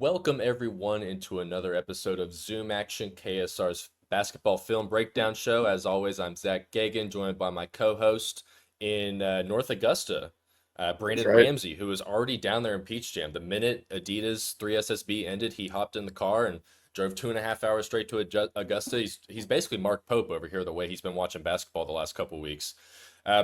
Welcome everyone into another episode of Zoom Action KSR's basketball film breakdown show. As always, I'm Zack Geoghegan, joined by my co-host in North Augusta, That's Brandon right. Ramsey, who was already down there in Peach Jam. The minute Adidas 3SSB ended, he hopped in the car and drove 2.5 hours straight to Augusta. He's basically Mark Pope over here, the way he's been watching basketball the last couple weeks.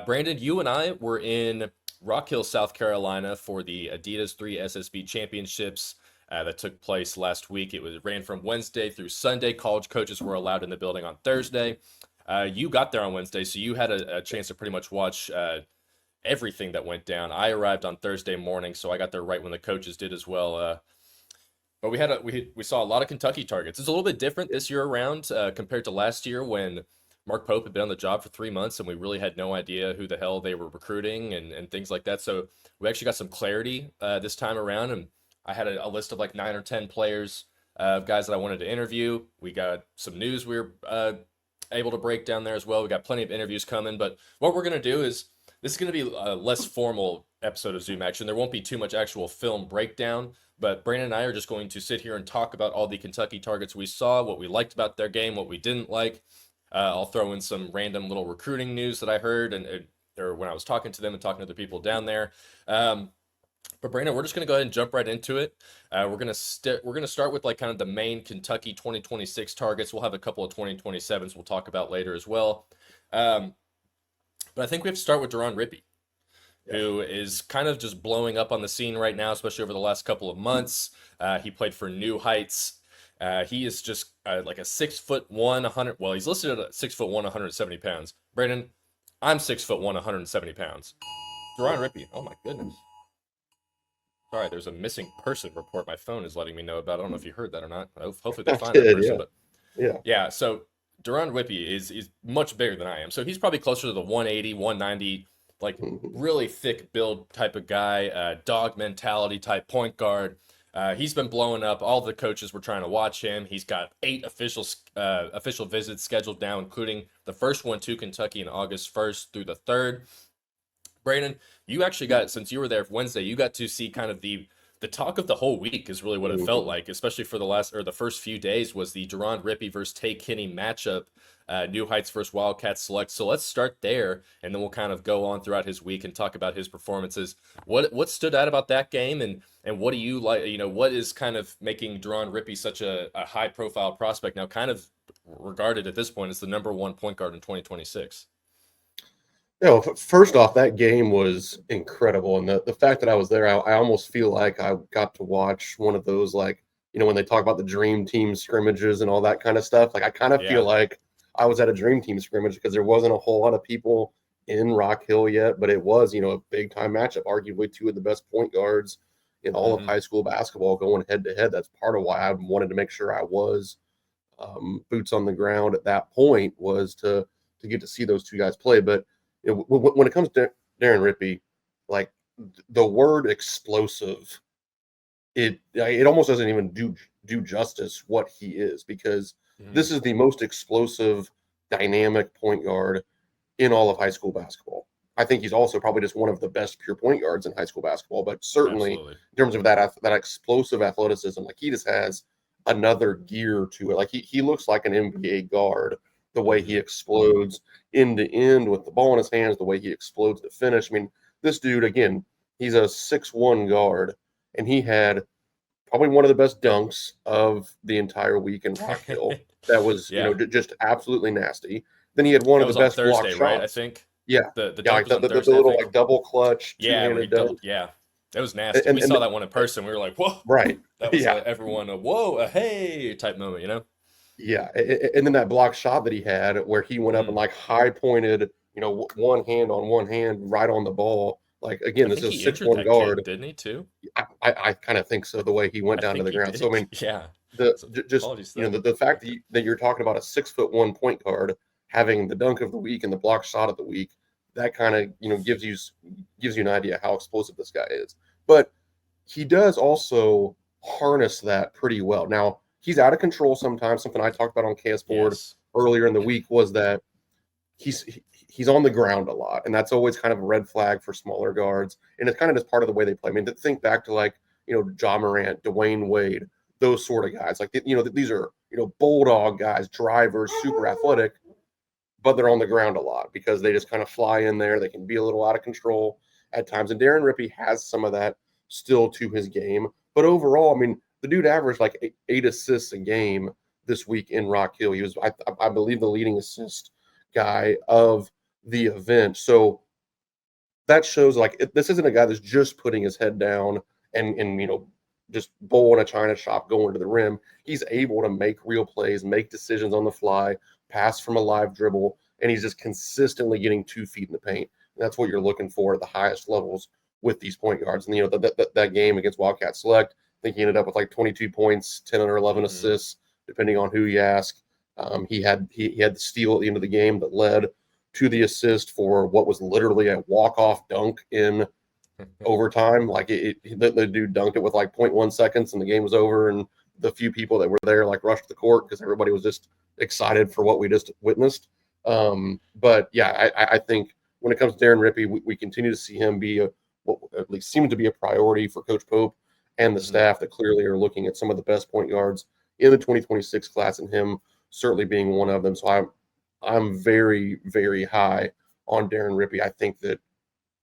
Brandon, you and I were in Rock Hill, South Carolina for the Adidas 3SSB Championships that took place last week. It ran from Wednesday through Sunday. College coaches were allowed in the building on Thursday. You got there on Wednesday, so you had a chance to pretty much watch everything that went down. I arrived on Thursday morning, so I got there right when the coaches did as well. But we saw a lot of Kentucky targets. It's a little bit different this year around compared to last year when Mark Pope had been on the job for 3 months and we really had no idea who the hell they were recruiting and things like that. So we actually got some clarity this time around, and I had a list of like 9 or 10 players of guys that I wanted to interview. We got some news we were able to break down there as well. We got plenty of interviews coming, but what we're gonna do is this is gonna be a less formal episode of Zoom Action. There won't be too much actual film breakdown, but Brandon and I are just going to sit here and talk about all the Kentucky targets we saw, what we liked about their game, what we didn't like. I'll throw in some random little recruiting news that I heard or when I was talking to them and talking to other people down there. But Brandon, we're just gonna go ahead and jump right into it. We're gonna start with like kind of the main Kentucky 2026 targets. We'll have a couple of 2027s we'll talk about later as well. Um, but I think we have to start with Deron Rippey, Yeah. who is kind of just blowing up on the scene right now, especially over the last couple of months. He played for New Heights. He is just like a 6'1", 100. Well, he's listed at 6'1", 170 pounds. Brandon, I'm 6'1", 170 pounds. Deron Rippey. Oh my goodness. Sorry, there's a missing person report my phone is letting me know about. I don't know if you heard that or not. Hopefully they I find that did. person. Yeah. But Yeah. yeah, so Deron Rippey is much bigger than I am. So he's probably closer to the 180, 190, like Mhm. really thick build type of guy, dog mentality type point guard. He's been blowing up. All the coaches were trying to watch him. He's got 8 official visits scheduled now, including the first one to Kentucky in August 1st through the 3rd. Brandon, you actually got, since you were there Wednesday, you got to see kind of the talk of the whole week is really what it felt Mhm. like, especially for the first few days was the Deron Rippey versus Tay Kinney matchup, New Heights versus Wildcats Select. So let's start there, and then we'll kind of go on throughout his week and talk about his performances. What stood out about that game, and what do you like? What is kind of making Deron Rippey such a high profile prospect now, kind of regarded at this point as the number one point guard in 2026? First off, that game was incredible, and the fact that I was there, I almost feel like I got to watch one of those, like, when they talk about the dream team scrimmages and all that kind of stuff. Like, I kind of feel Yeah. like I was at a dream team scrimmage because there wasn't a whole lot of people in Rock Hill yet, but it was, a big time matchup. Arguably, two of the best point guards in all of Hmm. high school basketball going head to head. That's part of why I wanted to make sure I was boots on the ground at that point, was to get to see those two guys play. But when it comes to Deron Rippey, like, the word explosive, it almost doesn't even do justice what he is, because Hmm. this is the most explosive, dynamic point guard in all of high school basketball. I think he's also probably just one of the best pure point guards in high school basketball, but certainly Absolutely. in terms of that explosive athleticism, like, he just has another gear to it. Like, he looks like an NBA guard, the way he Hmm. explodes end to end with the ball in his hands, the way he explodes to finish. I mean, this dude, again, he's a 6'1" guard, and he had probably one of the best dunks of the entire week in Rock Hill. That was, Yeah. just absolutely nasty. Then he had one That of the was on best block Thursday, right? I shots. think Yeah. the Yeah, dunk like was the, on the, the Thursday, I little, think. like, double clutch, Yeah, where he two-handed double. dunk. Yeah, that was nasty. And We and saw that one in person. We were like, "Whoa!" right. That was Yeah. everyone a whoa, a hey type moment, you know? Yeah. And then that block shot that he had, where he went up and, Hmm. like, high pointed, one hand on one hand right on the ball. Like, again, I this think is a he six injured one that kid, guard. didn't he too? I kind of think so, the way he went I down to think the he ground. So, I did. mean, Yeah. the So just, apologies to that the fact that that, kid. that you're talking about a 6'1" point guard having the dunk of the week and the block shot of the week, that kind of, gives you an idea how explosive this guy is. But he does also harness that pretty well. Now, he's out of control sometimes. Something I talked about on KS Board Yes. earlier in the week was that he's on the ground a lot, and that's always kind of a red flag for smaller guards. And it's kind of just part of the way they play. I mean, think back to, like, Ja Morant, Dwayne Wade, those sort of guys. Like, these are, bulldog guys, drivers, super athletic, but they're on the ground a lot because they just kind of fly in there. They can be a little out of control at times. And Deron Rippey has some of that still to his game. But overall, I mean, the dude averaged like eight assists a game this week in Rock Hill. He was, I believe, the leading assist guy of the event. So that shows like this isn't a guy that's just putting his head down and just bowling a china shop going to the rim. He's able to make real plays, make decisions on the fly, pass from a live dribble, and he's just consistently getting 2 feet in the paint. And that's what you're looking for at the highest levels with these point guards. And that game against Wildcat Select, I think he ended up with like 22 points, 10 or 11 assists, depending on who you ask. He had the steal at the end of the game that led to the assist for what was literally a walk-off dunk in overtime. Like the dude dunked it with like 0.1 seconds and the game was over, and the few people that were there like rushed the court because everybody was just excited for what we just witnessed. But yeah, I think when it comes to Deron Rippey, we continue to see him be what at least seems to be a priority for Coach Pope and the staff that clearly are looking at some of the best point guards in the 2026 class, and him certainly being one of them. So I'm very, very high on Deron Rippey. I think that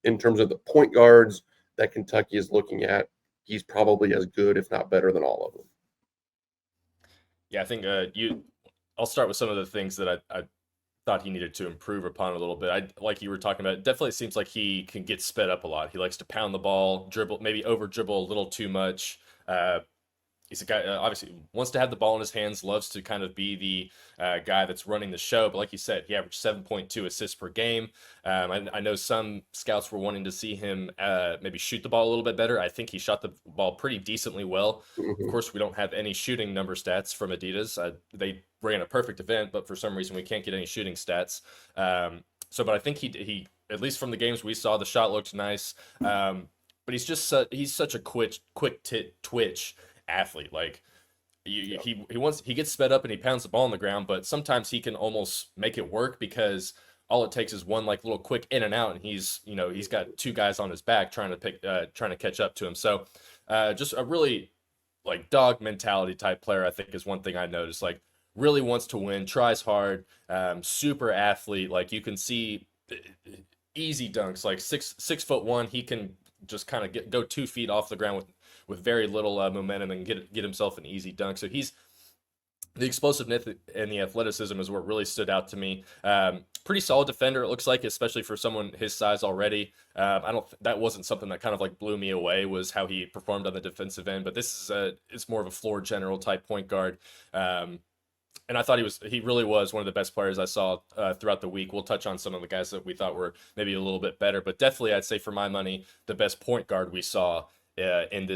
in terms of the point guards that Kentucky is looking at, he's probably as good, if not better, than all of them. Yeah, I think I'll start with some of the things that I thought he needed to improve upon a little bit. Like you were talking about, it definitely seems like he can get sped up a lot. He likes to pound the ball, dribble, maybe over dribble a little too much. He's a guy obviously wants to have the ball in his hands, loves to kind of be the guy that's running the show. But like you said, he averaged 7.2 assists per game. I know some scouts were wanting to see him maybe shoot the ball a little bit better. I think he shot the ball pretty decently well. Of course, we don't have any shooting number stats from Adidas. They ran a perfect event, but for some reason we can't get any shooting stats. But I think he at least from the games we saw, the shot looked nice. But he's just he's such a quick twitch athlete. Like he gets sped up and he pounds the ball on the ground, but sometimes he can almost make it work because all it takes is one like little quick in and out, and he's got 2 guys on his back trying to catch up to him. So just a really like dog mentality type player, I think, is one thing I noticed. Like really wants to win, tries hard, super athlete. Like you can see easy dunks, like 6'1". He can just kind of go 2 feet off the ground with very little momentum and get himself an easy dunk. So the explosiveness and the athleticism is what really stood out to me. Pretty solid defender, it looks like, especially for someone his size already. That wasn't something that kind of like blew me away, was how he performed on the defensive end. But this is it's more of a floor general type point guard. And I thought he really was one of the best players I saw throughout the week. We'll touch on some of the guys that we thought were maybe a little bit better, but definitely I'd say for my money, the best point guard we saw at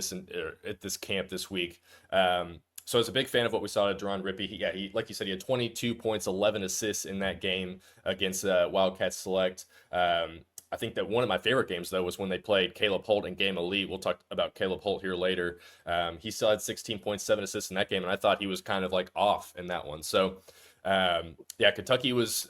this camp this week. So I was a big fan of what we saw at Deron Rippey. He like you said, he had 22 points, 11 assists in that game against Wildcat Select. I think that one of my favorite games, though, was when they played Caleb Holt in Game Elite. We'll talk about Caleb Holt here later. He still had 16.7 assists in that game, and I thought he was kind of like off in that one. So, Kentucky was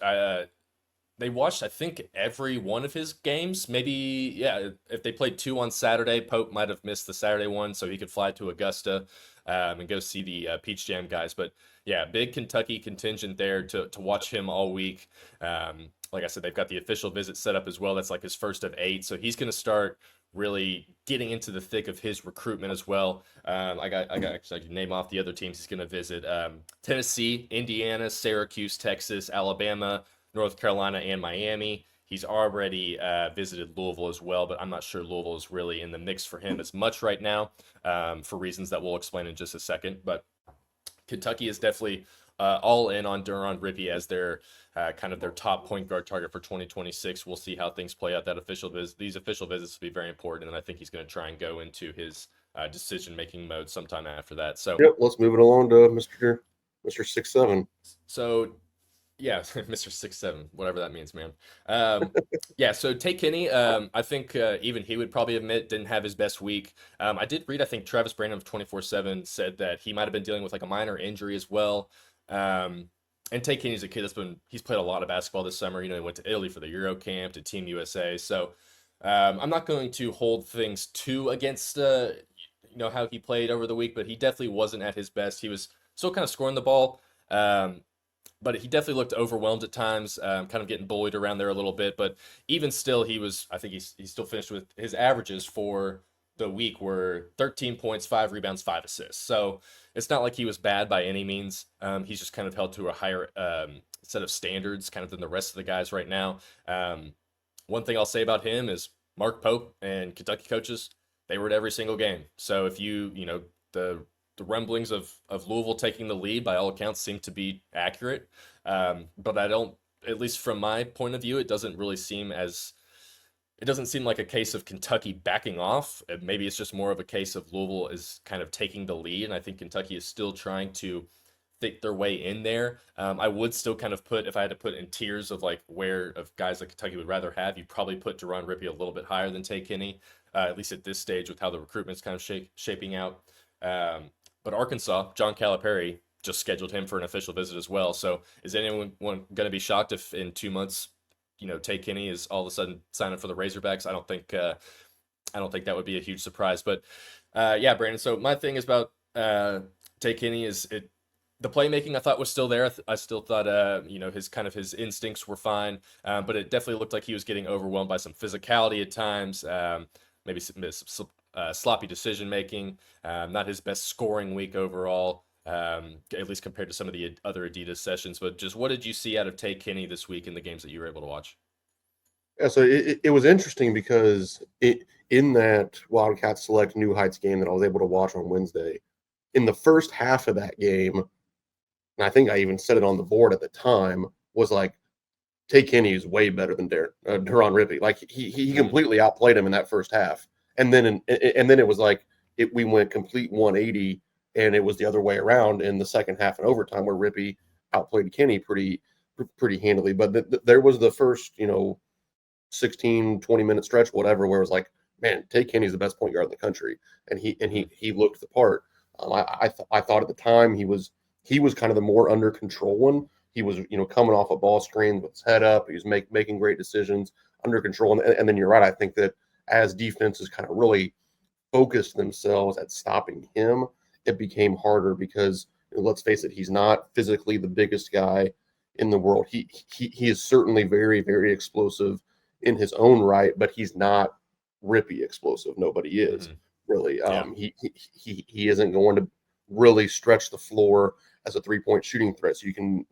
they watched, I think, every one of his games. Maybe, if they played 2 on Saturday, Pope might have missed the Saturday one, so he could fly to Augusta and go see the Peach Jam guys. But yeah, big Kentucky contingent there to watch him all week. Like I said, they've got the official visit set up as well. That's like his first of 8. So he's going to start really getting into the thick of his recruitment as well. I can name off the other teams he's going to visit. Tennessee, Indiana, Syracuse, Texas, Alabama, North Carolina, and Miami. He's already visited Louisville as well, but I'm not sure Louisville is really in the mix for him as much right now for reasons that we'll explain in just a second. But Kentucky is definitely all in on Deron Rippey as their kind of their top point guard target for 2026. We'll see how things play out. These official visits will be very important, and I think he's going to try and go into his decision-making mode sometime after that. So let's move it along to Mr. 6'7". So yeah, Mr. 6'7", whatever that means, man. So Tay Kinney, I think even he would probably admit didn't have his best week. I did read, I think Travis Brandon of 24/7 said that he might have been dealing with like a minor injury as well. And Tay Kinney's a kid he's played a lot of basketball this summer. He went to Italy for the Euro camp, to Team USA. So I'm not going to hold things too against how he played over the week, but he definitely wasn't at his best. He was still kind of scoring the ball, um, but he definitely looked overwhelmed at times, kind of getting bullied around there a little bit. But even still, I think he still finished with his averages for the week were 13 points, 5 rebounds, 5 assists. So it's not like he was bad by any means. He's just kind of held to a higher set of standards kind of than the rest of the guys right now. One thing I'll say about him is Mark Pope and Kentucky coaches, they were at every single game. So if the rumblings of Louisville taking the lead by all accounts seem to be accurate. But I don't, at least from my point of view, it doesn't seem like a case of Kentucky backing off. Maybe it's just more of a case of Louisville is kind of taking the lead, and I think Kentucky is still trying to think their way in there. I would still kind of put, if I had to put in tiers of like where of guys that Kentucky would rather have, you'd probably put Deron Rippey a little bit higher than Tay Kinney, at least at this stage with how the recruitment's kind of shaping out. But Arkansas, John Calipari just scheduled him for an official visit as well. So is anyone going to be shocked if in 2 months, Tay Kinney is all of a sudden signing for the Razorbacks? I don't think that would be a huge surprise. But yeah, Brandon. So my thing is about Tay Kinney the playmaking I thought was still there. I still thought his instincts were fine, but it definitely looked like he was getting overwhelmed by some physicality at times. Maybe some sloppy decision making. Not his best scoring week overall, at least compared to some of the other Adidas sessions. But just what did you see out of Tay Kinney this week in the games that you were able to watch? Yeah, so it was interesting because in that Wildcats Select New Heights game that I was able to watch on Wednesday, in the first half of that game, and I think I even said it on the board at the time, was like Tay Kinney is way better than Deron Rippey. Like he completely outplayed him in that first half, and then it was like we went complete 180, and it was the other way around in the second half and overtime where Rippey outplayed Kinney pretty handily. But there was the first 16, 20-minute stretch, whatever, where it was like, man, Tay Kinney's the best point guard in the country, and he looked the part. I thought at the time he was kind of the more under control one. He was coming off a ball screen with his head up. He was making great decisions under control, and then you're right. I think that as defenses kind of really focused themselves at stopping him, it became harder because let's face it, he's not physically the biggest guy in the world. He is certainly very, very explosive in his own right, but he's not Rippey explosive. Nobody is really. Yeah. He isn't going to really stretch the floor as a 3-point shooting threat. So you can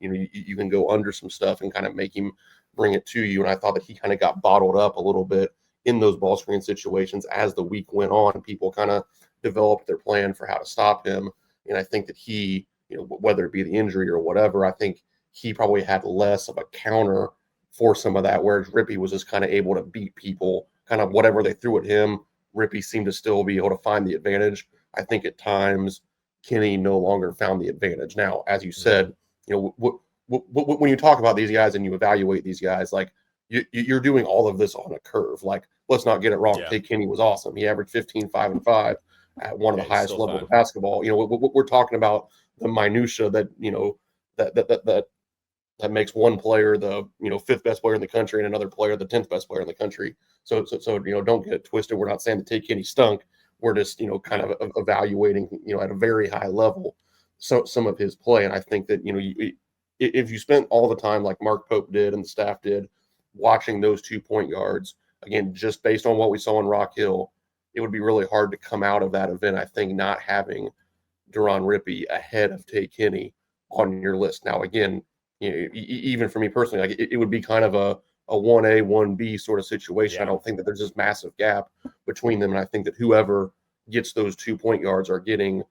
go under some stuff and kind of make him bring it to you. And I thought that he kind of got bottled up a little bit in those ball screen situations as the week went on. People kind of developed their plan for how to stop him. And I think that he, whether it be the injury or whatever, I think he probably had less of a counter for some of that, whereas Rippey was just kind of able to beat people, kind of whatever they threw at him. Rippey seemed to still be able to find the advantage. I think at times Kinney no longer found the advantage. Now, as you said, when you talk about these guys and you evaluate these guys, like you're doing all of this on a curve. Like, let's not get it wrong. Yeah. Tay Kinney was awesome. He averaged 15, 5, and 5 at one of the highest levels of basketball. We're talking about the minutia that that makes one player the 5th best player in the country and another player the 10th best player in the country. So don't get it twisted. We're not saying that Tay Kinney stunk. We're just kind of evaluating at a very high level some of his play. And I think that if you spent all the time like Mark Pope did and the staff did watching those 2 point guards, again, just based on what we saw in Rock Hill, it would be really hard to come out of that event, I think, not having Deron Rippey ahead of Tay Kinney on your list. Now, again, even for me personally, like it would be kind of a 1A, 1B sort of situation. Yeah. I don't think that there's this massive gap between them. And I think that whoever gets those 2 point guards are getting,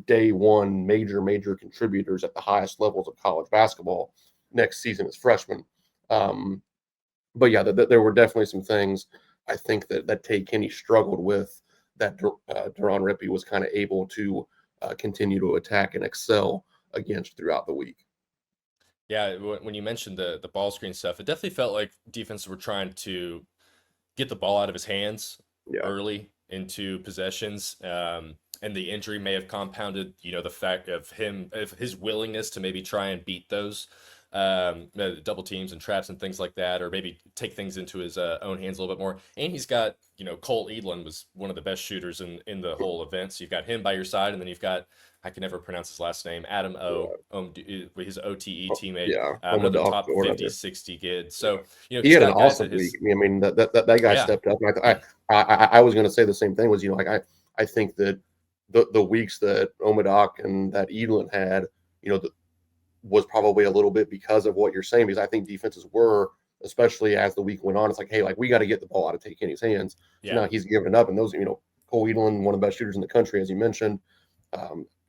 day one major contributors at the highest levels of college basketball next season as freshmen. But yeah, there were definitely some things I think that Tay Kinney struggled with that Deron Rippey was kind of able to continue to attack and excel against throughout the week. Yeah, when you mentioned the ball screen stuff, it definitely felt like defenses were trying to get the ball out of his hands early into possessions. And the injury may have compounded, the fact of his willingness to maybe try and beat those. double teams and traps and things like that, or maybe take things into his own hands a little bit more. And he's got, Cole Edelin was one of the best shooters in the whole event. So you've got him by your side, and then you've got, I can never pronounce his last name, Adam O, Yeah, his OTE teammate, yeah, another Omadok top or 50, whatever. 60 kid. So, He he's had an got guys awesome at week. his, I mean, that guy yeah, stepped up. And I was going to say the same thing. Was like I think that the weeks that Omadok and that Edelin had, you know, was probably a little bit because of what you're saying. Because I think defenses were, especially as the week went on, it's like, hey, like we got to get the ball out of Tay Kinney's hands. So yeah. now he's giving up, and those, Cole Edelin, one of the best shooters in the country, as you mentioned.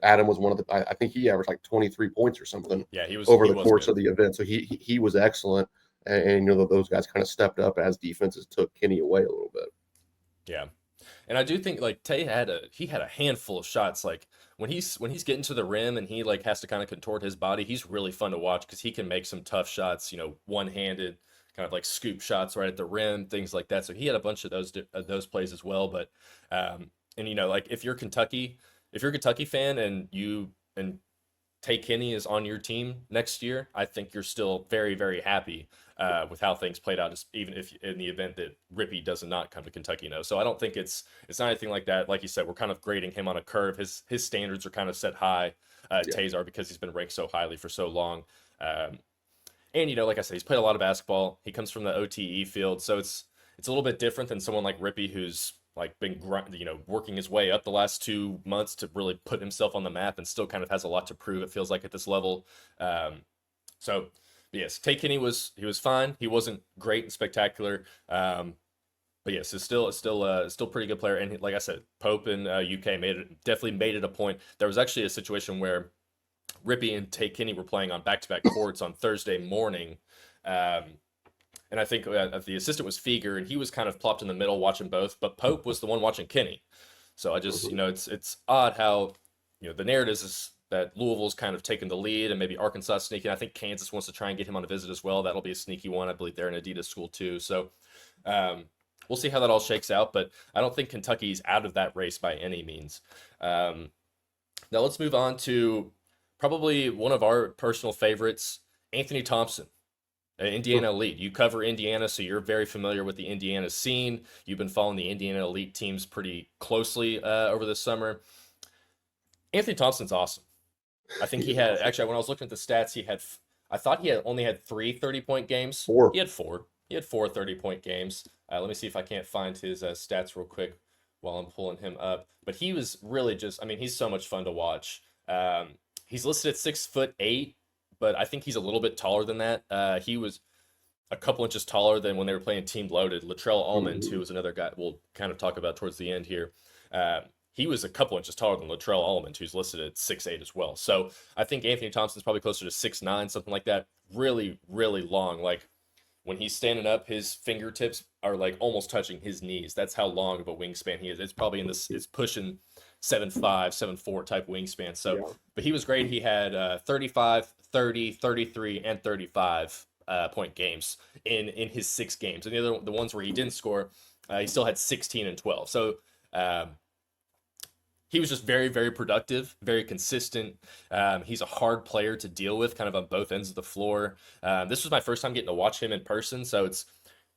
Adam was one of the. I think he averaged like 23 points or something Yeah, over he the was course good. of the event. So he was excellent, and those guys kind of stepped up as defenses took Kinney away a little bit. Yeah. And I do think like Tay had a handful of shots like when he's getting to the rim and he like has to kind of contort his body, he's really fun to watch because he can make some tough shots, one-handed, kind of like scoop shots right at the rim, things like that. So he had a bunch of those plays as well. But and like if you're a Kentucky fan and Tay Kinney is on your team next year, I think you're still very, very happy with how things played out, even if in the event that Rippey does not come to Kentucky. No, so I don't think it's not anything like that. Like you said, we're kind of grading him on a curve. His standards are kind of set high. Yeah, Tay's are because he's been ranked so highly for so long. Um, and like I said, he's played a lot of basketball. He comes from the OTE field, so it's a little bit different than someone like Rippey who's like been working his way up the last 2 months to really put himself on the map and still kind of has a lot to prove. It feels like at this level. So yes, Tay Kinney was fine. He wasn't great and spectacular. But yes, it's still pretty good player. And like I said, Pope in UK definitely made it a point. There was actually a situation where Rippey and Tay Kinney were playing on back-to-back courts on Thursday morning. Um, and I think the assistant was Feger, and he was kind of plopped in the middle watching both, but Pope was the one watching Kinney. So I just, mhm, it's odd how, the narrative is that Louisville's kind of taken the lead and maybe Arkansas sneaking. I think Kansas wants to try and get him on a visit as well. That'll be a sneaky one. I believe they're an Adidas school too. So um, we'll see how that all shakes out, but I don't think Kentucky's out of that race by any means. Um, Now let's move on to probably one of our personal favorites, Anthony Thompson, Indiana Elite. You cover Indiana, so you're very familiar with the Indiana scene. You've been following the Indiana Elite teams pretty closely over the summer. Anthony Thompson's awesome. I think he he is had awesome. actually when I was looking at the stats, I thought he had only had three 30-point games. Four. He had four. He had four 30-point games. Let me see if I can't find his stats real quick while I'm pulling him up. But he was really just, I mean, he's so much fun to watch. He's listed at 6'8", but I think he's a little bit taller than that. He was a couple inches taller than when they were playing Team Loaded. Latrell Almond, who Mhm. was another guy we'll kind of talk about towards the end here. He was a couple inches taller than Latrell Almond, who's listed at 6'8" as well. So I think Anthony Thompson's probably closer to 6'9", something like that. Really, really long. Like when he's standing up, his fingertips are like almost touching his knees. That's how long of a wingspan he is. It's probably it's pushing 7'5", 7'4" type wingspan. So, Yeah. but he was great. He had 35, 30, 33, and 35 point games in his 6 games. And the ones where he didn't score, he still had 16 and 12. So um, he was just very, very productive, very consistent. He's a hard player to deal with, kind of on both ends of the floor. This was my first time getting to watch him in person, so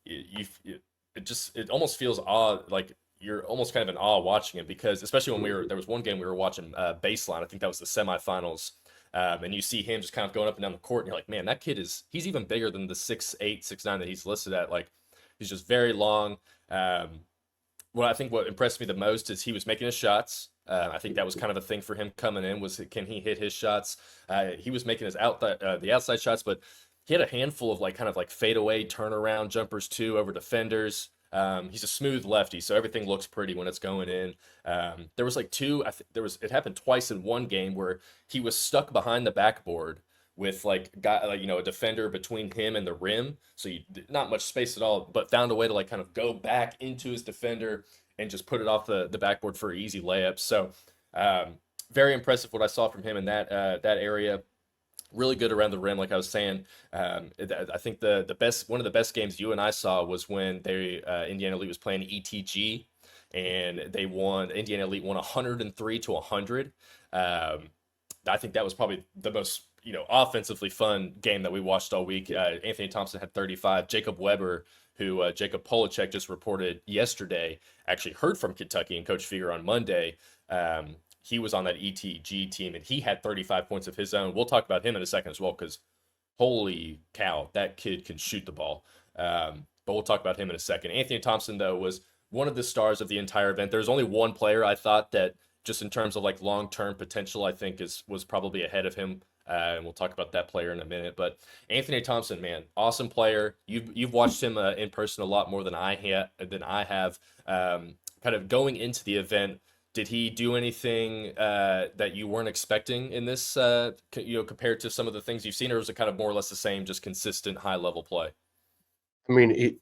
it almost feels odd, like you're almost kind of in awe watching him because especially when Mhm. there was one game we were watching baseline. I think that was the semifinals. And you see him just kind of going up and down the court, and you're like, man, he's even bigger than the 6'8", 6'9" that he's listed at. Like, he's just very long. Um, what impressed me the most is he was making his shots. I think that was kind of a thing for him coming in was can he hit his shots? He was making the outside shots, but he had a handful of like kind of like fadeaway turnaround jumpers too over defenders. He's a smooth lefty, so everything looks pretty when it's going in. There was like two. It happened twice in one game where he was stuck behind the backboard with a defender between him and the rim, so not much space at all, but found a way to like kind of go back into his defender and just put it off the backboard for easy layups. So very impressive what I saw from him in that area. Really good around the rim, like I was saying. I think one of the best games you and I saw was when Indiana Elite was playing ETG, and they won. Indiana Elite won 103-100. I think that was probably the most offensively fun game that we watched all week. Anthony Thompson had 35. Jacob Weber, who Jacob Polachek just reported yesterday, actually heard from Kentucky and Coach Feger on Monday. He was on that ETG team and he had 35 points of his own. We'll talk about him in a second as well because holy cow, that kid can shoot the ball. But we'll talk about him in a second. Anthony Thompson, though, was one of the stars of the entire event. There's only one player I thought that, just in terms of like long-term potential, I think was probably ahead of him. And we'll talk about that player in a minute. But Anthony Thompson, man, awesome player. You've watched him in person a lot more than I have. Kind of going into the event, did he do anything that you weren't expecting in this? Compared to some of the things you've seen, or was it kind of more or less the same, just consistent high level play? I mean,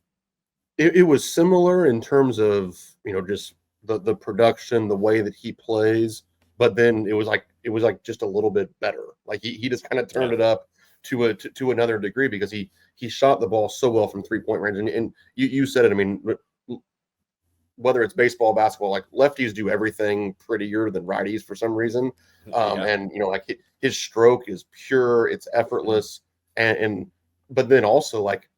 it was similar in terms of just the production, the way that he plays, but then it was like just a little bit better. Like he just kind of turned Yeah, it up to another degree because he shot the ball so well from 3-point range. And you said it. I mean, whether it's baseball, basketball, like lefties do everything prettier than righties for some reason. yeah, And like his stroke is pure, it's mhm, effortless, and but then also like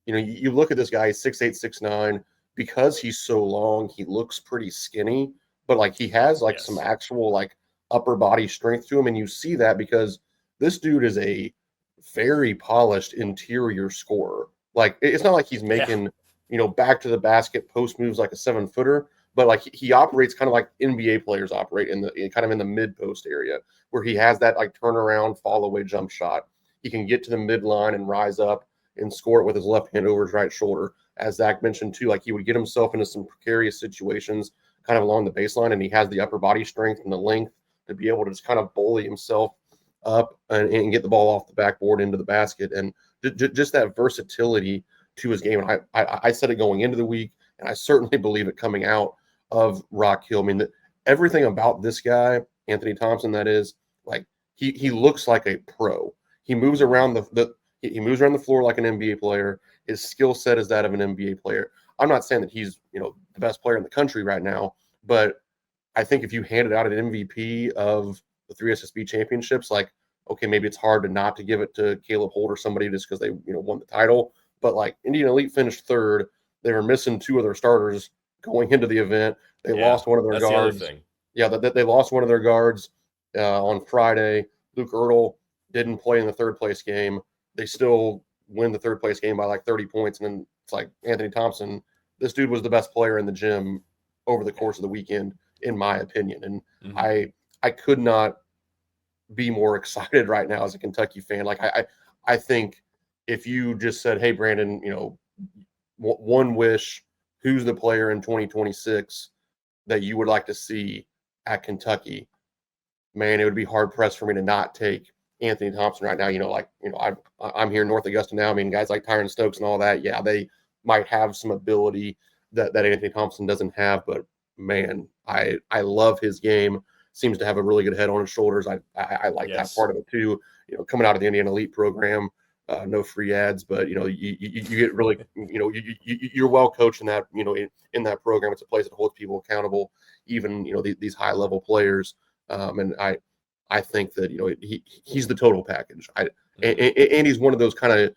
you look at this guy, he's 6'8", 6'9". Because he's so long, he looks pretty skinny, but like he has like some yes, actual like upper body strength to him, and you see that because this dude is a very polished interior scorer. Like it's not like he's yeah, making back to the basket post moves like a 7-footer, but like he operates kind of like NBA players operate kind of in the mid post area where he has that like turnaround fall away jump shot. He can get to the midline and rise up and score it with his left hand over his right shoulder. As Zach mentioned too, like he would get himself into some precarious situations kind of along the baseline, and he has the upper body strength and the length to be able to just kind of bully himself up and get the ball off the backboard into the basket. And just that versatility to his game. And I said it going into the week, and I certainly believe it coming out of Rock Hill. I mean, everything about this guy, Anthony Thompson, that is, like he looks like a pro. He moves mhm, around he moves around the floor like an NBA player. His skill set is that of an NBA player. I'm not saying that he's the best player in the country right now, but I think if you handed out an MVP of the three SSB championships, like okay, maybe it's hard to not to give it to Caleb Holt or somebody just because they won the title. But like Indiana Elite finished third, they were missing two of their starters going into the event. They yeah. lost one of their That's the other guards. thing. Yeah, they lost one of their guards on Friday. Luke Ertl didn't play in the third place game. They still win the third place game by like 30 points. And then it's like Anthony Thompson, this dude was the best player in the gym over the Yeah, course of the weekend, in my opinion. And hmm I could not be more excited right now as a Kentucky fan. Like I think if you just said, "Hey, Brandon, one wish, who's the player in 2026 that you would like to see at Kentucky?" Man, it would be hard pressed for me to not take Anthony Thompson right now. I'm here in North Augusta now. I mean, guys like Tyron Stokes and all that, yeah, they might have some ability that Anthony Thompson doesn't have, but man, I love his game. Seems to have a really good head on his shoulders. I like that yes, part of it too. Coming out of the Indiana Elite program, no free ads, but you get really you're well coached in that in that program. It's a place that holds people accountable, even these high level players. And I think that he's the total package. hmm And he's one of those kind of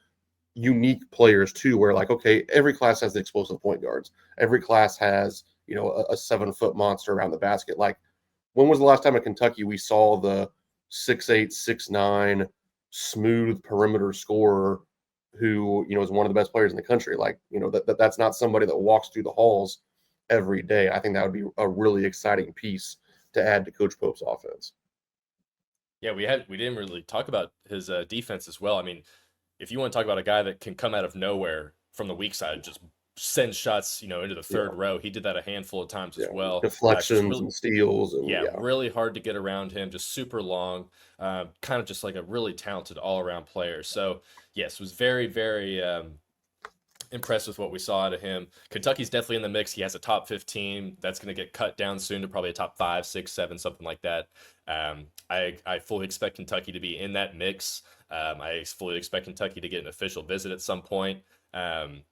unique players too, where like okay, every class has the explosive point guards. Every class has a 7-foot monster around the basket. Like when was the last time in Kentucky we saw the 6'8", 6'9", smooth perimeter scorer who is one of the best players in the country? Like that's not somebody that walks through the halls every day. I think that would be a really exciting piece to add to Coach Pope's offense. Yeah, we didn't really talk about his defense as well. I mean, if you want to talk about a guy that can come out of nowhere from the weak side, just send shots, into the Yeah, third row. He did that a handful of times as yeah, well. It's just deflections really, and steals and yeah, yeah, really hard to get around him. Just super long, kind of just like a really talented all around player. So yes, was very, very impressed with what we saw out of him. Kentucky's definitely in the mix. He has a top 15 that's going to get cut down soon to probably a top 5, 6, 7, something like that. I fully expect Kentucky to be in that mix. I fully expect Kentucky to get an official visit at some point. Um,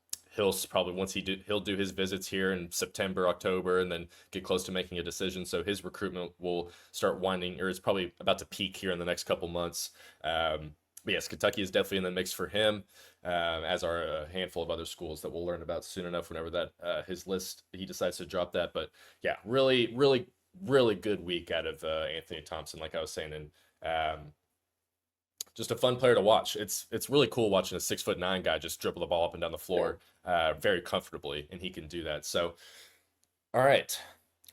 probably he'll do his visits here in September, October, and then get close to making a decision. So his recruitment will start winding, or is probably about to peak here in the next couple months. But yes, Kentucky is definitely in the mix for him, as are a handful of other schools that we'll learn about soon enough whenever that his list he decides to drop that. But yeah, really, really, really good week out of Anthony Thompson, like I was saying, and just a fun player to watch. It's really cool watching a 6'9" guy just dribble the ball up and down the floor very comfortably, and he can do that. So, all right,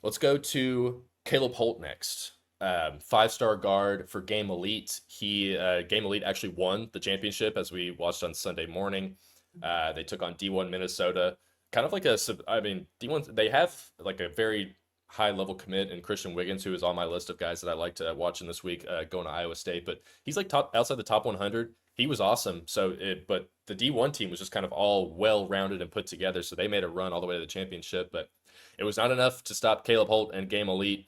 let's go to Caleb Holt next. 5-star guard for Game Elite. Game Elite actually won the championship, as we watched on Sunday morning. They took on D1 Minnesota. Kind of like D1, they have like a very high level commit in Christian Wiggins, who is on my list of guys that I like to watch in this week, going to Iowa State. But he's like outside the top 100. He was awesome. But the D1 team was just kind of all well rounded and put together. So they made a run all the way to the championship, but it was not enough to stop Caleb Holt and Game Elite.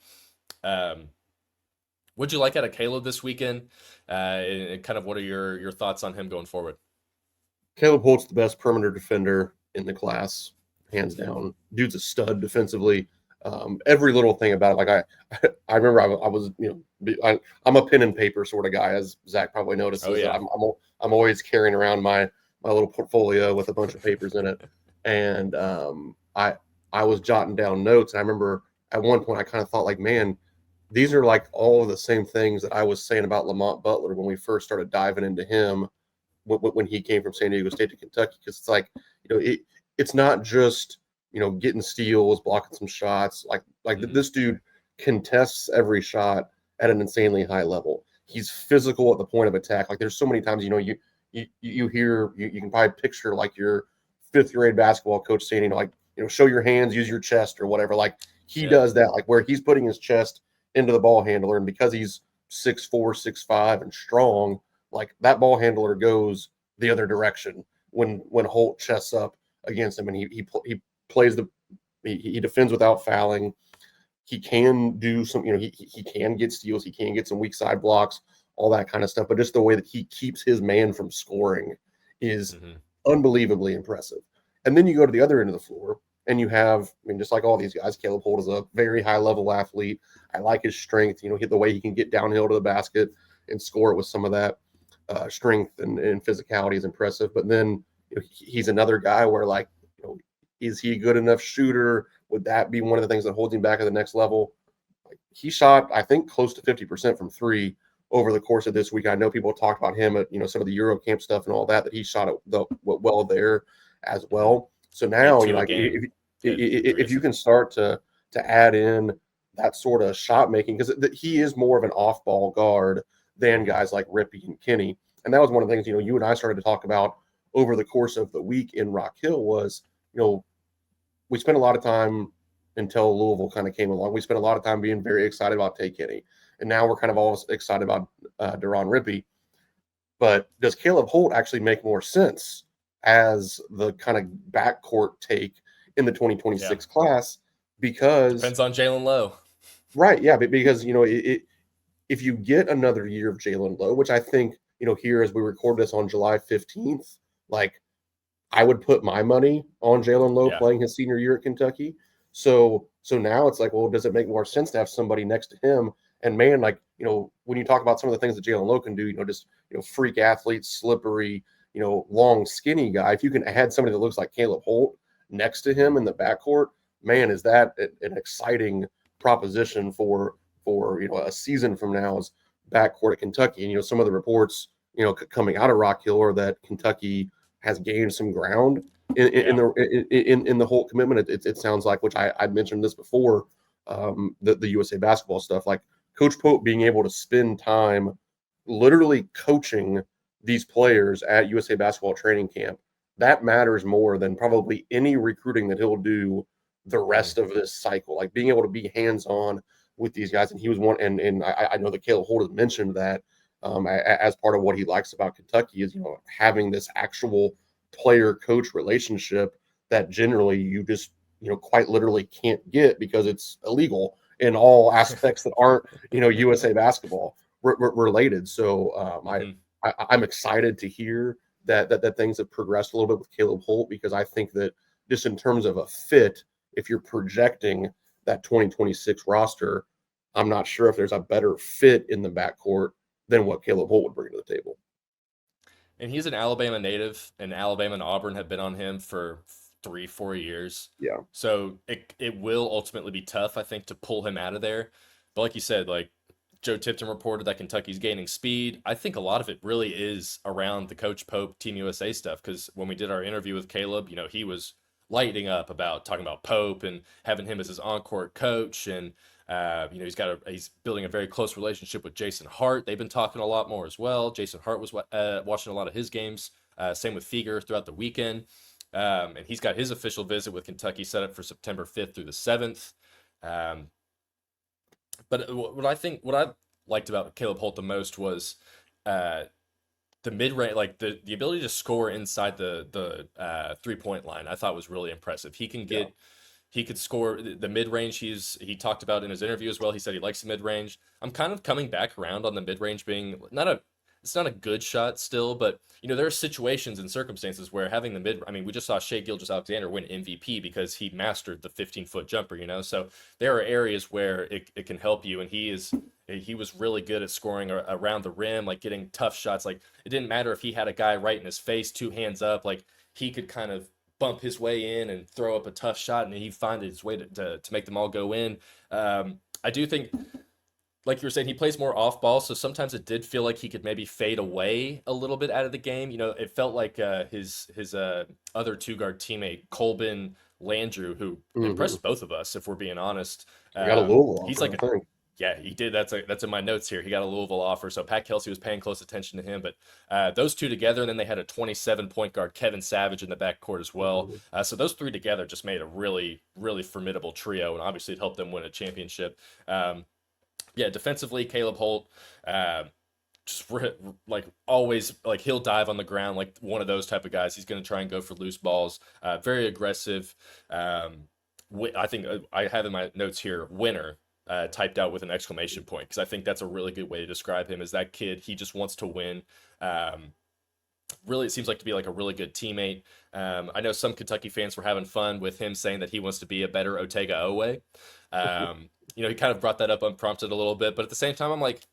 What'd you like out of Caleb this weekend? And kind of what are your thoughts on him going forward? Caleb Holt's the best perimeter defender in the class, hands down. Dude's a stud defensively. Every little thing about it, like I remember I was, I'm a pen and paper sort of guy, as Zach probably notices. Oh, yeah. I'm always carrying around my little portfolio with a bunch of papers in it, and I was jotting down notes. And I remember at one point I kind of thought, like, man, these are like all of the same things that I was saying about Lamont Butler when we first started diving into him when he came from San Diego State to Kentucky, because it's like, it's not just getting steals, blocking some shots. This dude contests every shot at an insanely high level. He's physical at the point of attack. Like, there's so many times, you hear, you can probably picture like your 5th grade basketball coach saying, show your hands, use your chest or whatever. Like, he does that, like where he's putting his chest into the ball handler. And because he's 6'4", 6'5", and strong, like that ball handler goes the other direction when Holt chests up against him, and he plays he defends without fouling. He can do some, he can get steals, he can get some weak side blocks, all that kind of stuff. But just the way that he keeps his man from scoring is unbelievably impressive. And then you go to the other end of the floor, and you have, just like all these guys, Caleb Holt is a very high level athlete. I like his strength, the way he can get downhill to the basket and score it with some of that strength and physicality is impressive. But then he's another guy where, like, is he a good enough shooter? Would that be one of the things that holds him back at the next level? Like, he shot, I think, close to 50% from three over the course of this week. I know people talked about him at some of the Euro camp stuff and all that he shot it well there as well. So now, if you can start to add in that sort of shot making, because he is more of an off ball guard than guys like Rippey and Kinney. And that was one of the things, you and I started to talk about over the course of the week in Rock Hill was, we spent a lot of time until Louisville kind of came along. We spent a lot of time being very excited about Tay Kinney. And now we're kind of all excited about Deron Rippey. But does Caleb Holt actually make more sense as the kind of backcourt take in the 2026 class? Because depends on Jalen Lowe. Right, yeah, but because, if you get another year of Jalen Lowe, which I think, here as we record this on July 15th, like, I would put my money on Jalen Lowe playing his senior year at Kentucky. So now it's like, well, does it make more sense to have somebody next to him? And man, like, when you talk about some of the things that Jalen Lowe can do, freak athlete, slippery, long, skinny guy, if you can add somebody that looks like Caleb Holt next to him in the backcourt, man, is that an exciting proposition for a season from now's backcourt at Kentucky. And some of the reports coming out of Rock Hill are that Kentucky has gained some ground in the Holt commitment. It sounds like, which I mentioned this before, the USA basketball stuff, like Coach Pope being able to spend time literally coaching these players at USA basketball training camp, that matters more than probably any recruiting that he'll do the rest of this cycle. Like, being able to be hands-on with these guys. And he was one, and I know that Caleb Holt has mentioned that as part of what he likes about Kentucky is, having this actual player-coach relationship that generally you just, quite literally can't get because it's illegal in all aspects that aren't, USA basketball related. So I'm excited to hear that things have progressed a little bit with Caleb Holt, because I think that just in terms of a fit, if you're projecting that 2026 roster, I'm not sure if there's a better fit in the backcourt than what Caleb Holt would bring to the table. And he's an Alabama native, and Alabama and Auburn have been on him for 3, 4 years. Yeah. So it will ultimately be tough, I think, to pull him out of there. But like you said, like Joe Tipton reported that Kentucky's gaining speed. I think a lot of it really is around the Coach Pope Team USA stuff, because when we did our interview with Caleb, he was lighting up about talking about Pope and having him as his on-court coach, and he's building a very close relationship with Jason Hart. They've been talking a lot more as well. Jason Hart was watching a lot of his games. Same with Feger throughout the weekend. And he's got his official visit with Kentucky set up for September 5th through the 7th. But what I liked about Caleb Holt the most was the mid range, like the ability to score inside the 3-point line. I thought was really impressive. He could score the mid range. He talked about in his interview as well. He said he likes the mid range. I'm kind of coming back around on the mid range being it's not a good shot still, but there are situations and circumstances where having the mid. I mean, we just saw Shai Gilgeous-Alexander win MVP because he mastered the 15-foot jumper. So there are areas where it can help you, and he was really good at scoring around the rim, like getting tough shots. Like it didn't matter if he had a guy right in his face, 2 hands up, like he could kind of bump his way in and throw up a tough shot, and he'd find his way to make them all go in. I do think, like you were saying, he plays more off ball, so sometimes it did feel like he could maybe fade away a little bit out of the game. It felt like his other 2-guard teammate, Colbin Landrew, who impressed both of us, if we're being honest. He got a Louisville offer, he's like I think. Yeah, he did. That's in my notes here. He got a Louisville offer, so Pat Kelsey was paying close attention to him. But those two together, and then they had a 27-point guard, Kevin Savage, in the backcourt as well. So those three together just made a really, really formidable trio, and obviously it helped them win a championship. Defensively, Caleb Holt, like always, like he'll dive on the ground like one of those type of guys. He's going to try and go for loose balls. Very aggressive. I think I have in my notes here, winner. Typed out with an exclamation point, because I think that's a really good way to describe him. Is that kid? He just wants to win. Really, it seems like to be like a really good teammate. I know some Kentucky fans were having fun with him saying that he wants to be a better Otega Oweh. He kind of brought that up unprompted a little bit, but at the same time, I'm like,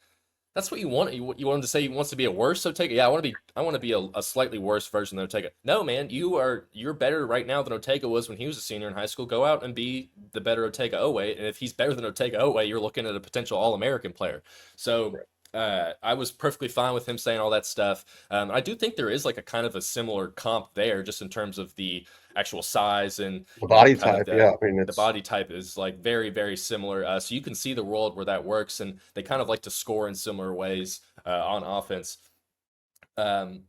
that's what you want. You want him to say he wants to be a worse Otega? Yeah, I want to be a slightly worse version of Otega. No, man, you're better right now than Otega was when he was a senior in high school. Go out and be the better Otega Oweh. And if he's better than Otega Oweh, you're looking at a potential All-American player. So I was perfectly fine with him saying all that stuff. I do think there is like a kind of a similar comp there, just in terms of the actual size and the body kind of type. Yeah, I mean, the body type is like very, very similar. So you can see the world where that works, and they kind of like to score in similar ways on offense. I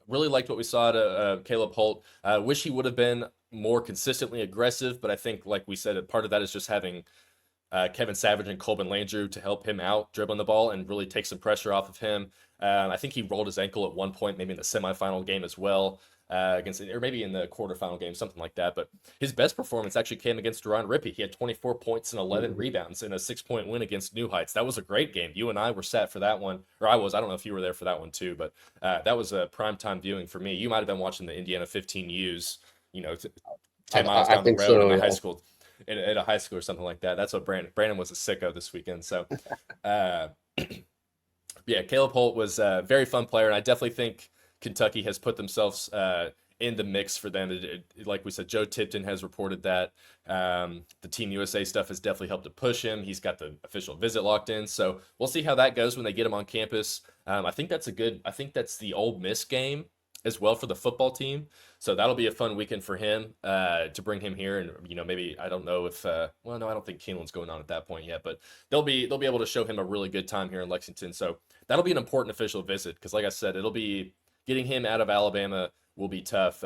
really liked what we saw to Caleb Holt. Wish he would have been more consistently aggressive, but I think, like we said, part of that is just having Kevin Savage and Colbin Landrew to help him out dribbling the ball and really take some pressure off of him. I think he rolled his ankle at one point, maybe in the semifinal game as well, or maybe in the quarterfinal game, something like that. But his best performance actually came against Deron Rippey. He had 24 points and 11 rebounds in a 6-point win against New Heights. That was a great game. You and I were sat for that one, or I was. I don't know if you were there for that one too, but that was a primetime viewing for me. You might have been watching the Indiana 15Us, 10 miles down the road in the high school. At a high school or something like that. That's what Brandon was a sicko this weekend. So, Caleb Holt was a very fun player, and I definitely think Kentucky has put themselves in the mix for them. Like we said, Joe Tipton has reported that the Team USA stuff has definitely helped to push him. He's got the official visit locked in, so we'll see how that goes when they get him on campus. I think that's the Ole Miss game as well for the football team. So that'll be a fun weekend for him to bring him here. And, maybe, I don't know if, I don't think Keeneland's going on at that point yet, but they'll be able to show him a really good time here in Lexington. So that'll be an important official visit, because like I said, it'll be getting him out of Alabama will be tough.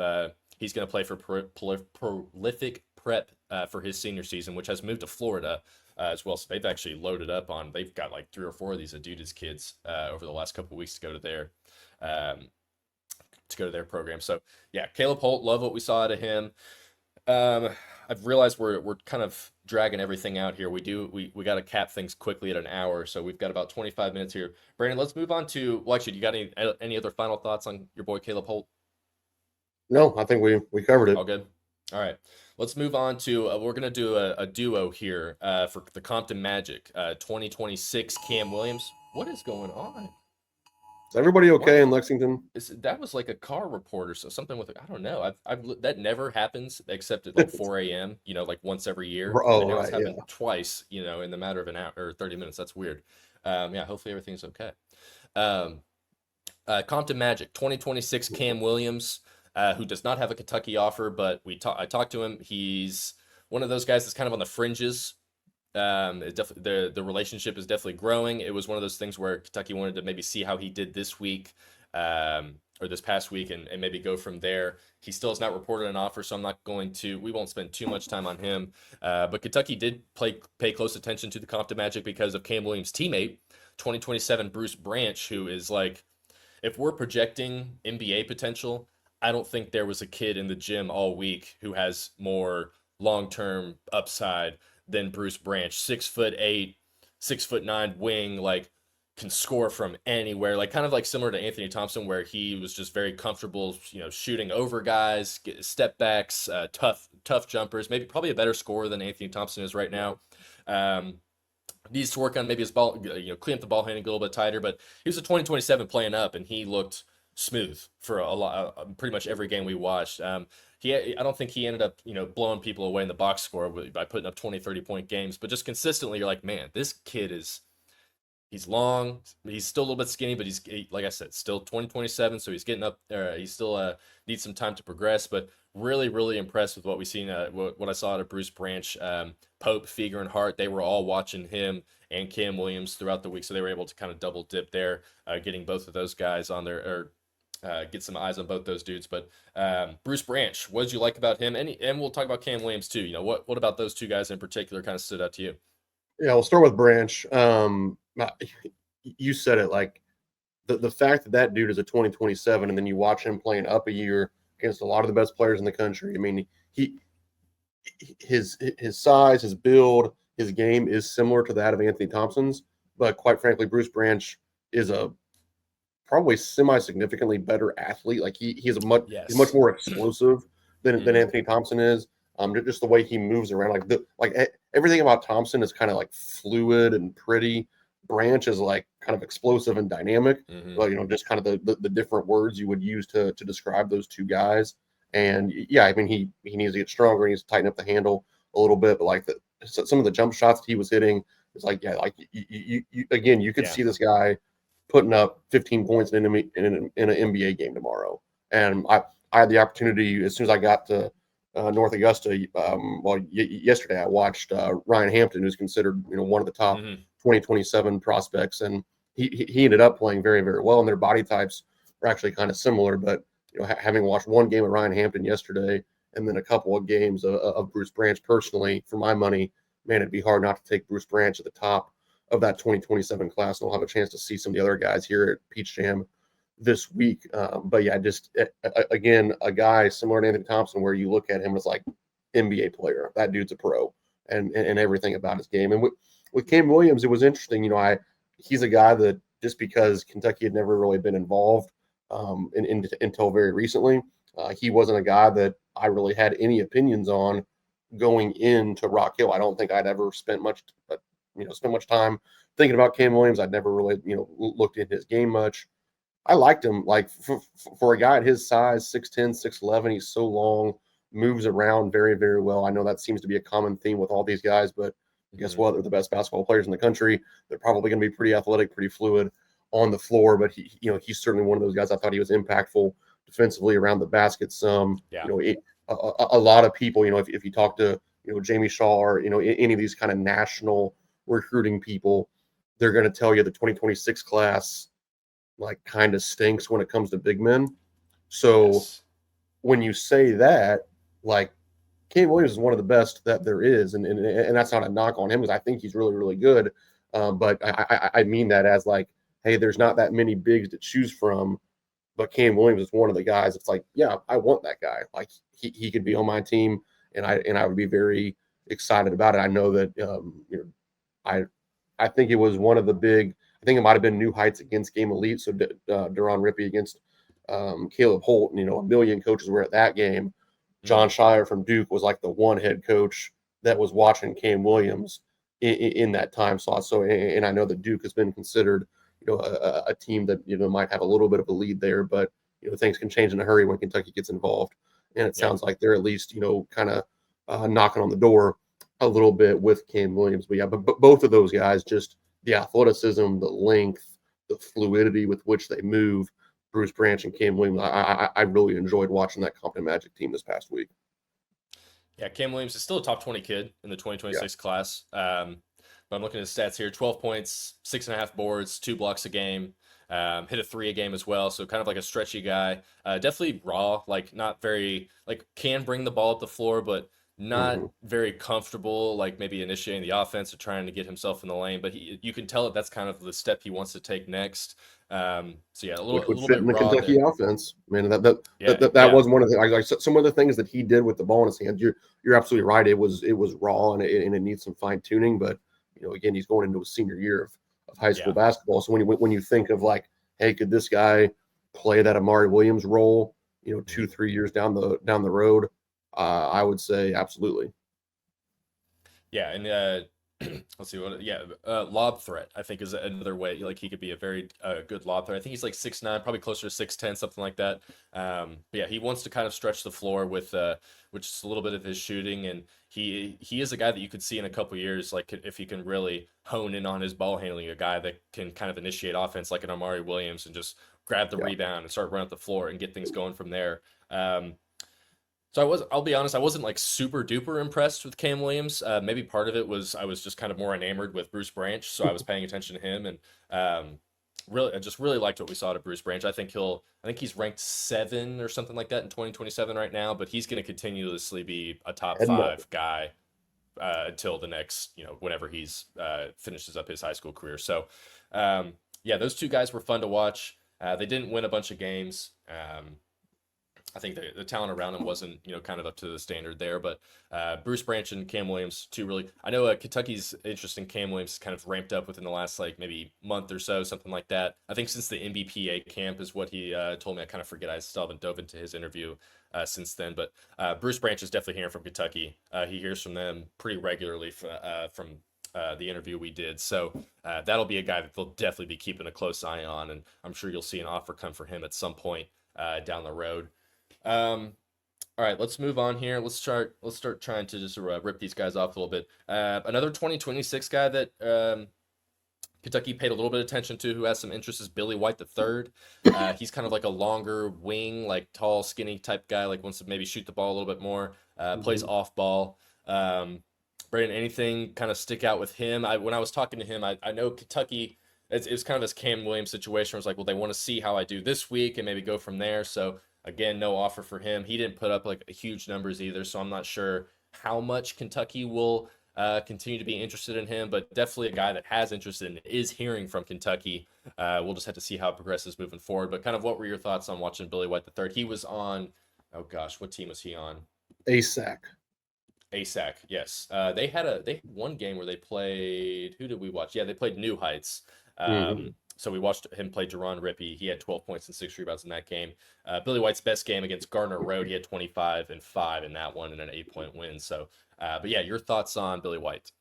He's going to play for Prolific Prep for his senior season, which has moved to Florida as well. So they've actually loaded up they've got like 3 or 4 of these Adidas kids over the last couple of weeks to go to their program. So Caleb Holt, love what we saw out of him. I've realized we're kind of dragging everything out here. We got to cap things quickly at an hour, so we've got about 25 minutes here. Brandon, let's move on to. Well, actually, you got any other final thoughts on your boy Caleb Holt? No, I think we covered it. All good. All right, let's move on to. We're gonna do a duo here for the Compton Magic, 2026 Cam Williams. What is going on? Is everybody okay What in Lexington? that was like a car report or so, something with I don't know. That never happens except at like 4 a.m. You know, like once every year, Oh, and now it's right, yeah. happened twice. You know, in the matter of an hour or 30 minutes. That's weird. Yeah, hopefully everything's okay. Um, Compton Magic, 2026 Cam Williams, who does not have a Kentucky offer, but I talked to him. He's one of those guys that's kind of on the fringes. The relationship is definitely growing. It was one of those things where Kentucky wanted to maybe see how he did this week, or this past week, and maybe go from there. He still has not reported an offer, so I'm not going to. We won't spend too much time on him. But Kentucky did pay close attention to the Compton Magic because of Cam Williams' teammate, 2027 Bruce Branch, who is like, if we're projecting NBA potential, I don't think there was a kid in the gym all week who has more long-term upside than Bruce Branch. 6'8", 6'9" wing, like can score from anywhere. Like kind of like similar to Anthony Thompson, where he was just very comfortable, you know, shooting over guys, step backs, tough jumpers. Maybe probably a better scorer than Anthony Thompson is right now. Um, Needs to work on maybe his ball, you know, clean up the ball handling a little bit tighter. But he was a 2027 playing up, and he looked smooth for a lot, pretty much every game we watched. I don't think he ended up, you know, blowing people away in the box score by putting up 20, 30-point games, but just consistently, you're like, man, this kid he's long, he's still a little bit skinny, but like I said, still 2027, so he's getting up there. He still needs some time to progress, but really, really impressed with what we've seen, what I saw out of Bruce Branch, Pope, Feger, and Hart. They were all watching him and Cam Williams throughout the week, so they were able to kind of double dip there, getting both of those guys on there, or get some eyes on both those dudes. But Bruce Branch, what did you like about him? And we'll talk about Cam Williams too. You know, what about those two guys in particular kind of stood out to you? Yeah, we'll start with Branch. You said it, like the fact that that dude is a 2027, and then you watch him playing up a year against a lot of the best players in the country. I mean, his size, his build, his game is similar to that of Anthony Thompson's, but quite frankly, Bruce Branch is a probably semi-significantly better athlete. Like he's Yes. much more explosive than Mm-hmm. Anthony Thompson is. Just the way he moves around, everything about Thompson is kind of like fluid and pretty. Branch is like kind of explosive and dynamic. Mm-hmm. Well, just kind of the different words you would use to describe those two guys. And yeah, I mean he needs to get stronger. He needs to tighten up the handle a little bit. But like some of the jump shots that he was hitting, it's like like you again you could Yeah. see this guy putting up 15 points in an NBA game tomorrow. And I had the opportunity as soon as I got to North Augusta. Yesterday I watched Ryan Hampton, who's considered one of the top Mm-hmm. 2027 prospects, and he ended up playing very, very well. And their body types are actually kind of similar. But having watched one game of Ryan Hampton yesterday, and then a couple of games of Bruce Branch, personally, for my money, man, it'd be hard not to take Bruce Branch at the top of that 2027 class. And we'll have a chance to see some of the other guys here at Peach Jam this week. But yeah, just again, a guy similar to Anthony Thompson, where you look at him as like NBA player. That dude's a pro, and everything about his game. And with Cam Williams, it was interesting. He's a guy that, just because Kentucky had never really been involved until very recently, he wasn't a guy that I really had any opinions on going into Rock Hill. I don't think I'd ever spent much time thinking about Cam Williams. I'd never really looked at his game much. I liked him. Like for a guy at his size, 6'10", 6'11", he's so long, moves around very, very well. I know that seems to be a common theme with all these guys, but guess what? They're the best basketball players in the country. They're probably going to be pretty athletic, pretty fluid on the floor. But he's certainly one of those guys. I thought he was impactful defensively around the basket. Yeah. A lot of people, if you talk to Jamie Shaw or any of these kind of national recruiting people, they're going to tell you the 2026 class like kind of stinks when it comes to big men. So Yes. when you say that, like, Cam Williams is one of the best that there is, and that's not a knock on him, because I think he's really, really good. But I mean that as like, hey, there's not that many bigs to choose from, but Cam Williams is one of the guys. It's like, yeah, I want that guy. Like he could be on my team and I would be very excited about it. I know that I think it was one of the big. I think it might have been New Heights against Game Elite. So Deron Rippey against Caleb Holt, and a million coaches were at that game. John Shire from Duke was like the one head coach that was watching Cam Williams in that time slot. So, and I know that Duke has been considered, a team that might have a little bit of a lead there, but things can change in a hurry when Kentucky gets involved. And it sounds like they're at least kind of knocking on the door a little bit with Cam Williams. But yeah, but both of those guys, just the athleticism, the length, the fluidity with which they move. Bruce Branch and Cam Williams. I really enjoyed watching that Compton Magic team this past week. Yeah, Cam Williams is still a top 20 kid in the 2026 class. But I'm looking at his stats here: 12 points, 6.5 boards, 2 blocks a game. Hit a 3 a game as well, so kind of like a stretchy guy. Definitely raw, like not very can bring the ball up the floor, but not very comfortable, like maybe initiating the offense or trying to get himself in the lane. But you can tell that's kind of the step he wants to take next. So yeah, Which would little fit bit in the raw Kentucky there. offense. Man, that was one of the some of the things that he did with the ball in his hands. You're absolutely right. It was raw and it needs some fine tuning. But again, he's going into a senior year of high school basketball. So when you think of hey, could this guy play that Amari Williams role? 2-3 years down the road, I would say absolutely. Yeah, and let's see what. Yeah, lob threat I think is another way. Like he could be a very good lob threat. I think he's like 6'9", probably closer to 6'10", something like that. But yeah, he wants to kind of stretch the floor with which is a little bit of his shooting, and he is a guy that you could see in a couple years, like if he can really hone in on his ball handling, a guy that can kind of initiate offense like an Amari Williams and just grab the rebound and start running up the floor and get things going from there. I'll be honest, I wasn't like super duper impressed with Cam Williams. Maybe part of it was I was just kind of more enamored with Bruce Branch, so I was paying attention to him, and I just really liked what we saw to Bruce Branch. I think he's ranked 7 or something like that in 2027 right now, but he's going to continuously be a top 5 guy until the next, whenever he's finishes up his high school career. So yeah, those 2 guys were fun to watch. They didn't win a bunch of games. I think the talent around him wasn't, kind of up to the standard there. But Bruce Branch and Cam Williams, 2 really. I know Kentucky's interest in Cam Williams kind of ramped up within the last maybe month or so, something like that. I think since the NBPA camp is what he told me. I kind of forget. I still haven't dove into his interview since then. But Bruce Branch is definitely hearing from Kentucky. He hears from them pretty regularly from the interview we did. So that'll be a guy that they'll definitely be keeping a close eye on, and I'm sure you'll see an offer come for him at some point down the road. All right, let's move on here. Let's start trying to just rip these guys off a little bit. Another 2026 guy that Kentucky paid a little bit of attention to, who has some interest, is Billy White III. He's kind of like a longer wing, like tall, skinny type guy, like wants to maybe shoot the ball a little bit more, plays off ball. Brandon, anything kind of stick out with him? When I was talking to him, I know Kentucky, it was kind of this Cam Williams situation where it's like, well, they want to see how I do this week and maybe go from there. So again, no offer for him. He didn't put up huge numbers either, so I'm not sure how much Kentucky will continue to be interested in him, but definitely a guy that has interest and is hearing from Kentucky. We'll just have to see how it progresses moving forward. But kind of what were your thoughts on watching Billy White III? He was on, oh gosh, what team was he on? ASAC. ASAC, yes. They had one game where they played, who did we watch? Yeah, they played New Heights. So we watched him play Deron Rippey. He had 12 points and 6 rebounds in that game. Billy White's best game against Gardner Road, he had 25 and 5 in that one and an 8-point win. So, but yeah, your thoughts on Billy White?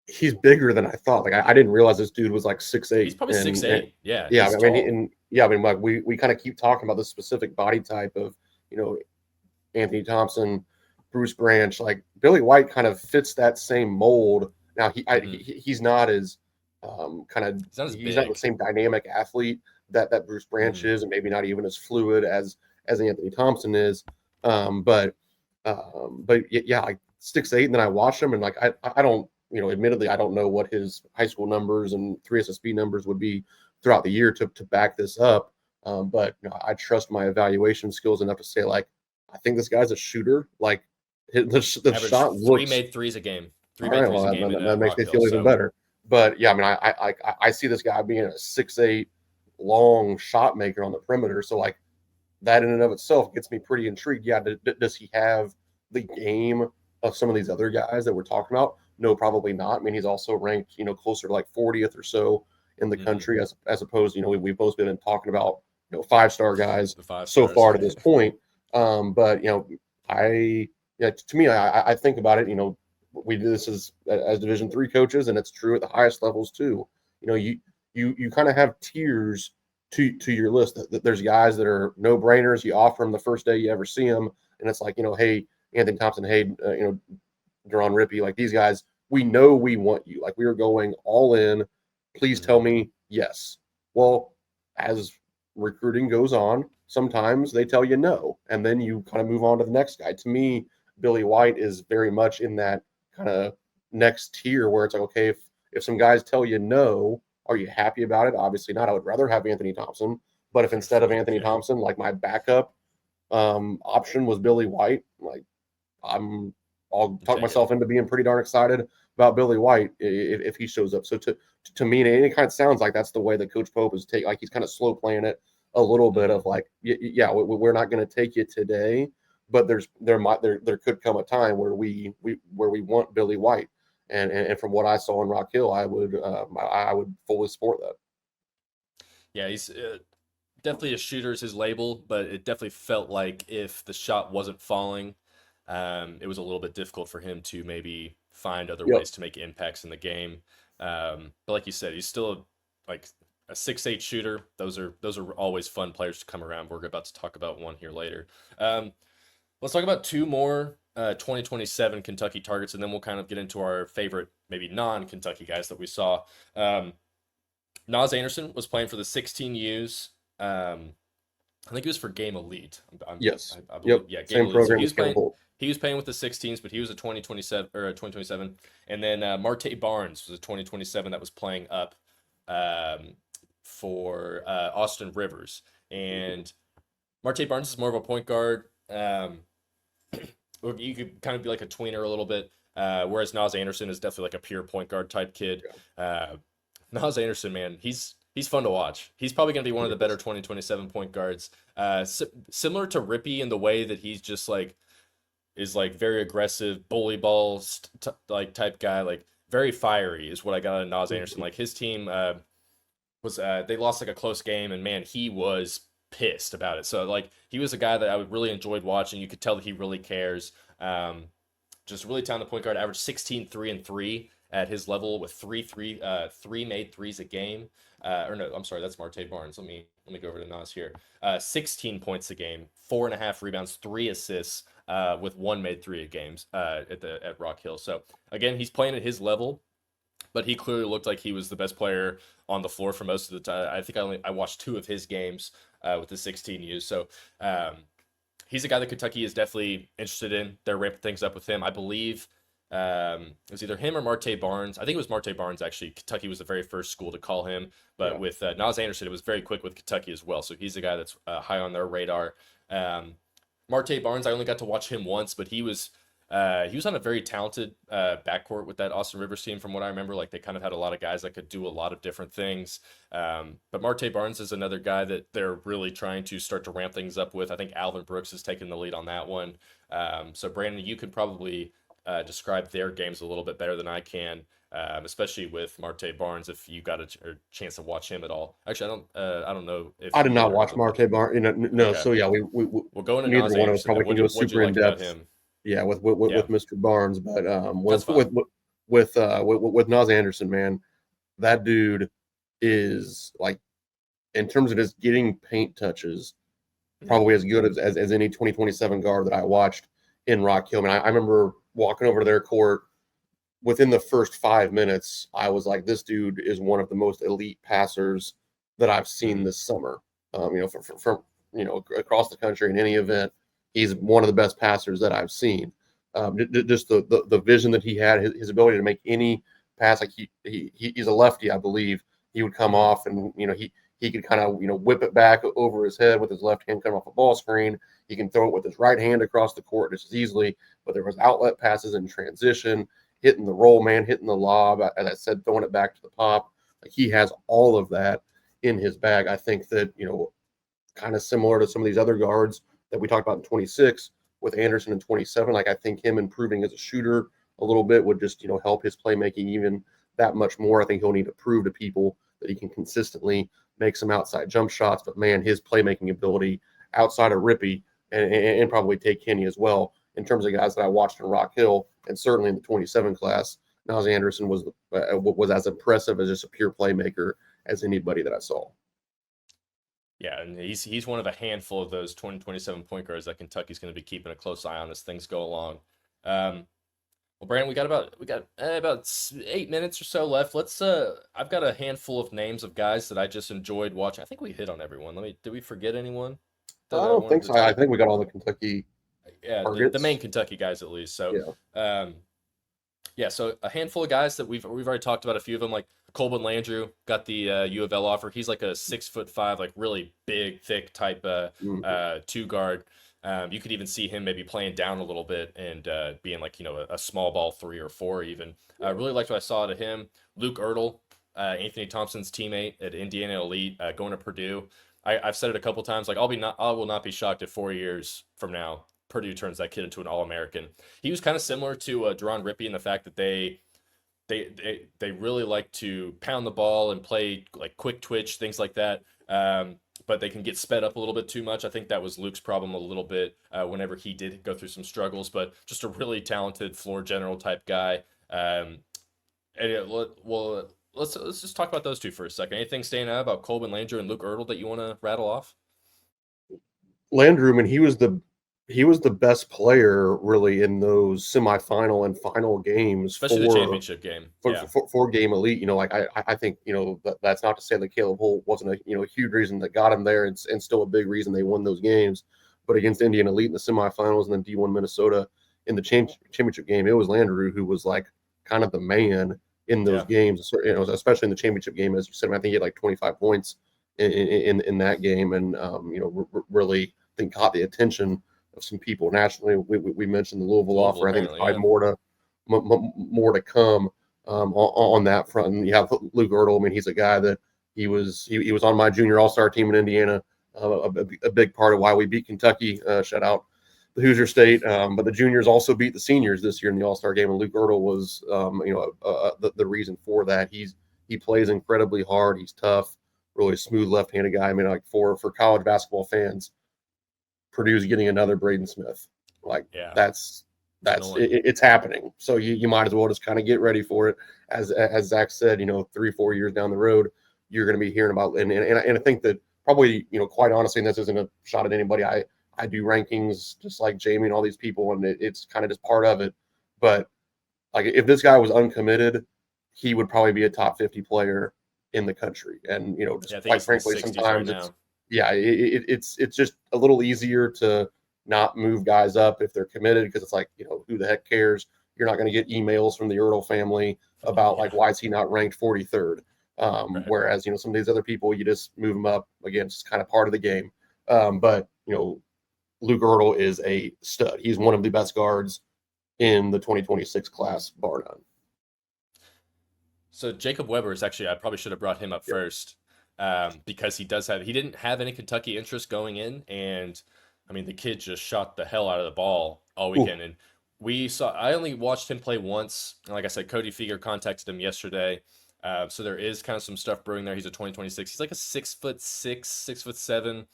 He's bigger than I thought. I didn't realize this dude was 6'8". He's probably 6'8". Yeah. Yeah. We kind of keep talking about the specific body type of, Anthony Thompson, Bruce Branch. Billy White kind of fits that same mold. Now he's not as he's not the same dynamic athlete that Bruce Branch is, and maybe not even as fluid as Anthony Thompson is. But yeah, 6'8", and then I watched him, and I don't, admittedly I don't know what his high school numbers and 3SSB numbers would be throughout the year to back this up. But I trust my evaluation skills enough to say I think this guy's a shooter. The shot looks 3 made threes a game. That makes me feel even better. But yeah, I see this guy being a 6'8" long shot maker on the perimeter. So that in and of itself gets me pretty intrigued. Yeah, does he have the game of some of these other guys that we're talking about? No, probably not. I mean, he's also ranked, closer to like 40th or so in the Hmm. country, as opposed, we've both been talking about, 5-star guys The five so stars. far to this point. But yeah, to me, I think about it. We do this as Division III coaches, and it's true at the highest levels too. You kind of have tiers to your list. There's guys that are no brainers. You offer them the first day you ever see them, and it's like, hey, Anthony Thompson, hey, Deron Rippey, like these guys, we know we want you. Like we are going all in. Please tell Hmm. me yes. Well, as recruiting goes on, sometimes they tell you no, and then you kind of move on to the next guy. To me, Billy White is very much in that kind of next tier where it's like, okay, if some guys tell you no, are you happy about it? Obviously not. I would rather have Anthony Thompson, but if For instead of sure. Anthony Yeah. Thompson, like my backup option was Billy White, like I'll You talk take it. myself into being pretty darn excited about Billy White if he shows up. So to me, it kind of sounds like that's the way that Coach Pope is like he's kind of slow playing it a little bit Hmm. of like, yeah, we're not going to take you today, but there could come a time where we want Billy White, and from what I saw in Rock Hill, I would fully support that. Yeah, he's definitely a shooter is his label, but it definitely felt like if the shot wasn't falling, it was a little bit difficult for him to maybe find other Yep. ways to make impacts in the game. But like you said, he's still like a 6'8" shooter. Those are always fun players to come around. We're about to talk about one here later. Um, let's talk about two more 2027 Kentucky targets, and then we'll kind of get into our favorite, maybe non-Kentucky guys that we saw. Um, Nas Anderson was playing for the 16Us. I think it was for Game Elite. Yes. I believe, Yep. yeah, Game Same Elite. So program he as was Kevin playing. Holt. He was playing with the 16s, but he was a 2027 or a 2027. And then Marte Barnes was a 2027 that was playing up um, for Austin Rivers. And Marte Barnes is more of a point guard. Or you could kind of be like a tweener a little bit. Whereas Nas Anderson is definitely like a pure point guard type kid. Yeah. Nas Anderson, man, he's fun to watch. He's probably going to be one of the better 2027 point guards. Similar to Rippy in the way that he's just like is like very aggressive, bully balls like type guy, like very fiery is what I got out of Nas Anderson. Mhm. Like his team was they lost like a close game, and man, he was pissed about it. So like he was a guy that I would really enjoyed watching. You could tell that he really cares. Just really talented point guard, averaged 16, 3, and 3 at his level with three made threes a game. Or no, I'm sorry, that's Marte Barnes. Let me go over to Nas here. 16 points a game, 4.5 rebounds, 3 assists, with one made three a games at Rock Hill. So again, he's playing at his level, but he clearly looked like he was the best player on the floor for most of the time. I think I watched two of his games with the 16Us. So he's a guy that Kentucky is definitely interested in. They're ramping things up with him. I believe it was either him or Marte Barnes. I think it was Marte Barnes, actually. Kentucky was the very first school to call him. But Yeah. with Nas Anderson, it was very quick with Kentucky as well. So he's a guy that's high on their radar. Um, Marte Barnes, I only got to watch him once, but he was on a very talented backcourt with that Austin Rivers team, from what I remember. Like they kind of had a lot of guys that could do a lot of different things. But Marte Barnes is another guy that they're really trying to start to ramp things up with. I think Alvin Brooks is taking the lead on that one. So Brandon, you could probably describe their games a little bit better than I can, especially with Marte Barnes. If you got a chance to watch him at all, actually, I don't know I if did you not were able watch to watch. Marte Bar. No. Okay, So yeah, we well, going to neither Nas one of us Anderson, then probably can go what'd you super in like about depth. him? Yeah, with Yeah, Mr. Barnes, but that's with fine. with Nas Anderson, man, that dude is like, in terms of just getting paint touches, Mhm. probably as good as any 2027 guard that I watched in Rock Hill. I remember walking over to their court. Within the first 5 minutes, I was like, this dude is one of the most elite passers that I've seen Mhm. this summer. From across the country in any event, he's one of the best passers that I've seen. Just the vision that he had, his ability to make any pass. Like he's a lefty, I believe. He would come Mhm. off, and he could kind of whip it back over his head with his left hand coming off a ball screen. He can throw it with his right hand across the court just as easily. But there was outlet passes in transition, hitting the roll man, hitting the lob, as I said, throwing it back to the pop. Like he has all of that in his bag. I think that kind of similar to some of these other guards that we talked about in 26 with Anderson in 27. Like I think him improving as a shooter a little bit would just help his playmaking even that much more. I think he'll need to prove to people that he can consistently make some outside jump shots. But man, his playmaking ability outside of Rippey and probably Tay Kinney as well, in terms of guys that I watched in Rock Hill and certainly in the 27 class, Nas Anderson was as impressive as just a pure playmaker as anybody that I saw. Yeah, and he's one of a handful of those 2027 point guards that Kentucky's going to be keeping a close eye on as things go along. Well, Brandon, we got about 8 minutes or so left. Let's I've got a handful of names of guys that I just enjoyed watching. I think we hit on everyone. Did we forget anyone I that I don't wanted think to so. I talk? think we got all the Kentucky Yeah, the main targets. Kentucky guys at least. So, Yeah. yeah, so a handful of guys that we've already talked about a few of them, like Colbin Landrew got the U of L offer. He's like a 6'5", like really big, thick type Mhm. two guard. You could even see him maybe playing down a little bit and being like a small ball 3 or 4 even. I really liked what I saw to him. Luke Ertl, Anthony Thompson's teammate at Indiana Elite, going to Purdue. I've said it a couple times. Like I will not be shocked if 4 years from now Purdue turns that kid into an All-American. He was kind of similar to Deron Rippey in the fact that they really like to pound the ball and play like quick twitch things like that. But they can get sped up a little bit too much. I think that was Luke's problem a little bit whenever he did go through some struggles. But just a really talented floor general type guy. And well, let's just talk about those two for a second. Anything standing out about Colbin Landrew and Luke Ertl that you want to rattle off? Landrew, I mean, he was the best player really in those semifinal and final games Especially the for championship game. for, Yeah. for, for game elite. Like I think that's not to say that Caleb Holt wasn't a huge reason that got him there, and still a big reason they won those games. But against Indiana Elite in the semifinals and then D1 Minnesota in the championship game, it was Landrew who was like kind of the man in those Yeah. games. Especially in the championship game, as you said. I think he had like 25 points in that game, and really I think caught the attention of some people nationally. We mentioned the Louisville Louisville offer. I think there's apparently, probably yeah. more to come on that front. And you have Luke Ertl. I mean, he's a guy that he was on my junior all-star team in Indiana. A big part of why we beat Kentucky. Shout out the Hoosier State. But the juniors also beat the seniors this year in the all-star game, and Luke Ertl was the reason for that. He plays incredibly hard. He's tough, really smooth left-handed guy. I mean, like for college basketball fans, Purdue's getting another Braden Smith. Like Yeah. that's It's that's annoying. it's happening. So you might as well just kind of get ready for it. As Zach said, 3-4 years down the road, you're going to be hearing about. And I think that probably quite honestly, and this isn't a shot at anybody. I do rankings just like Jamie and all these people, and it's kind of just part of it. But like if this guy was uncommitted, he would probably be a top 50 player in the country. And Yeah, just I think quite he's in the frankly, 60s right sometimes it's now. yeah, it's just a little easier to not move guys up if they're committed, because it's like who the heck cares? You're not going to get emails from the Ertl family about like Yeah. why is he not ranked 43rd. Right. Whereas some of these other people, you just move them up. Again, it's kind of part of the game. But Luke Ertl is a stud. He's one of the best guards in the 2026 class, bar none. So Jacob Weber is actually, I probably should have brought him up Yeah. first, because he didn't have any Kentucky interest going in, and I mean the kid just shot the hell out of the ball all Ooh, weekend, and I only watched him play once, and like I said, Cody Feger contacted him yesterday, so there is kind of some stuff brewing there. He's a 2026. He's like a 6'6", 6'7",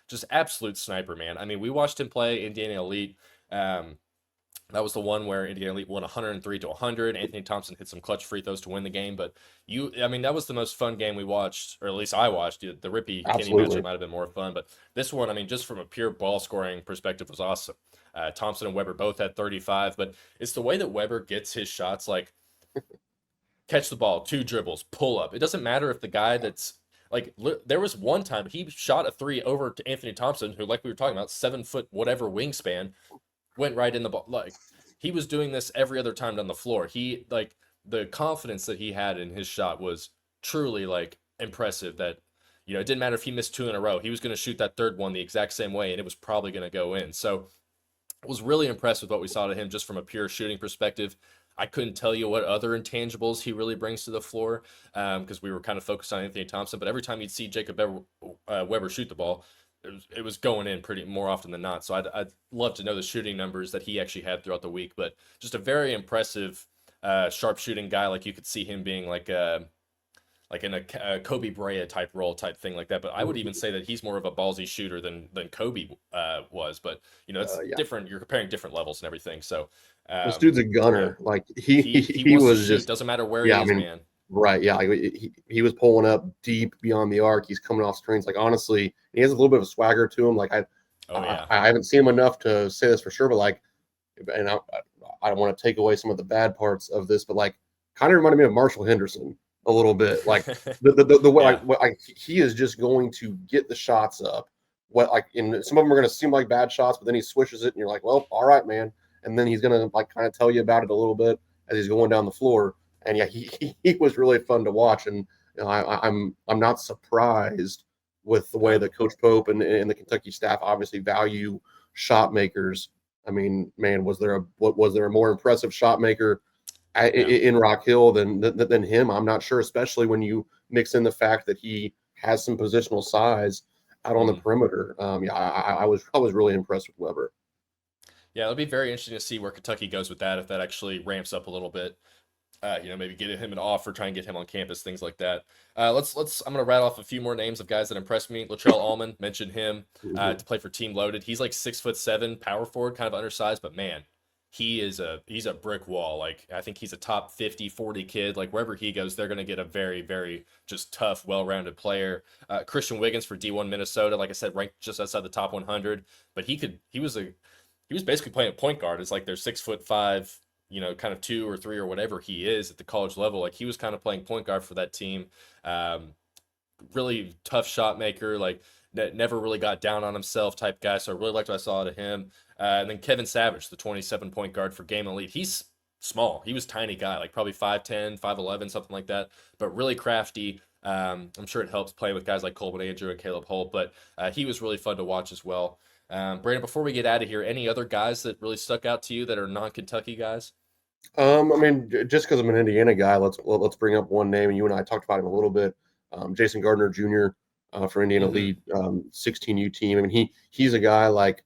just absolute sniper, man. I mean, we watched him play Indiana Elite. Um, that was the one where Indiana Elite won 103-100. Anthony Thompson hit some clutch free throws to win the game. But I mean, that was the most fun game we watched, or at least I watched. The Rippey Kinney matchup absolutely. might have been more fun, but this one, I mean, just from a pure ball scoring perspective, was awesome. Thompson and Weber both had 35, but it's the way that Weber gets his shots, like catch the ball, 2 dribbles, pull up. It doesn't matter if the guy that's like there was one time he shot a three over to Anthony Thompson, who, like we were talking about, 7 foot whatever wingspan, went right in the ball. Like he was doing this every other time down the floor. He like the confidence that he had in his shot was truly like impressive. That it didn't matter if he missed 2 in a row. He was going to shoot that third one the exact same way, and it was probably going to go in. So I was really impressed with what we saw to him just from a pure shooting perspective. I couldn't tell you what other intangibles he really brings to the floor, because we were kind of focused on Anthony Thompson. But every time you'd see Jacob Weber shoot the ball, it was going in pretty more often than not. So I'd love to know the shooting numbers that he actually had throughout the week. But just a very impressive sharp shooting guy. Like you could see him being like in a Kobe Bryant type role type thing like that. But I would even say that he's more of a ballsy shooter than Kobe was. But it's Yeah, different. You're comparing different levels and everything. So this dude's a yeah, gunner. Like he he wants to was shoot. just Doesn't matter where he yeah. I is, mean, man. right? Yeah, like he was pulling up deep beyond the arc. He's coming off screens. Like honestly, he has a little bit of a swagger to him. Like Oh yeah, I haven't seen him enough to say this for sure, but like, and I don't want to take away some of the bad parts of this, but like, kind of reminded me of Marshall Henderson a little bit. Like the way yeah. like he is just going to get the shots up. What like and some of them are going to seem like bad shots, but then he swishes it, and you're like, well, all right, man. And then he's going to like kind of tell you about it a little bit as he's going down the floor. And yeah, he was really fun to watch, and I'm not surprised with the way No. that Coach Pope and the Kentucky staff obviously value shot makers. I mean, man, was there a more impressive shot maker No. in Rock Hill than him? I'm not sure, especially when you mix in the fact that he has some positional size out on the Mhm. perimeter. Yeah, I was really impressed with Weber. Yeah, it'll be very interesting to see where Kentucky goes with that if that actually ramps up a little bit. Maybe get him an offer, try and get him on campus, things like that. Let's. I'm gonna rattle off a few more names of guys that impressed me. Latrell Allman, mentioned him Mhm. to play for Team Loaded. He's like 6'7", power forward, kind of undersized, but man, he's a brick wall. Like I think he's a top 50, 40 kid. Like wherever he goes, they're gonna get a very, very just tough, well-rounded player. Christian Wiggins for D1 Minnesota, like I said, ranked just outside the top 100, but he was basically playing a point guard. It's like they're 6'5", kind of 2 or 3 or whatever he is at the college level. Like he was kind of playing point guard for that team. Um, Really tough shot maker, like never really got down on himself type guy. So I really liked what I saw out of him. And then Kevin Savage, the 27 point guard for Game Elite. He's small. He was a tiny guy, like probably 5'10", 5'11", something like that, but really crafty. I'm sure it helps play with guys like Coleman Andrew and Caleb Holt, but he was really fun to watch as well. Brandon, before we get out of here, any other guys that really stuck out to you that are non-Kentucky guys? I mean, just because I'm an Indiana guy, let's bring up one name, and you and I talked about him a little bit. Jason Gardner Jr. For Indiana Hmm. Lead 16U team. I mean, he's a guy like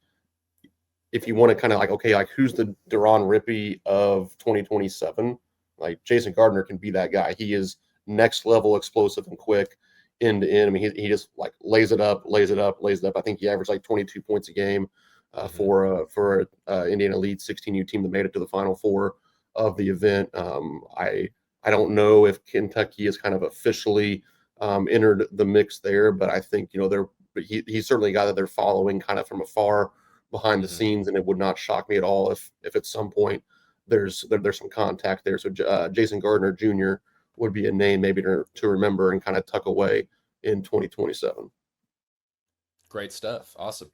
if you want to kind of like okay, like who's the Deron Rippey of 2027? Like Jason Gardner can be that guy. He is next level explosive and quick end to end. I mean, he just like lays it up, lays it up, lays it up. I think he averaged like 22 points a game Hmm. for Indiana Lead 16U team that made it to the Final Four of the event. I don't know if Kentucky is kind of officially entered the mix there, but I think he's certainly a guy that they're following kind of from afar behind the Hmm. scenes, and it would not shock me at all if at some point there's some contact there. So Jason Gardner Jr. would be a name maybe to remember and kind of tuck away in 2027. Great stuff. Awesome.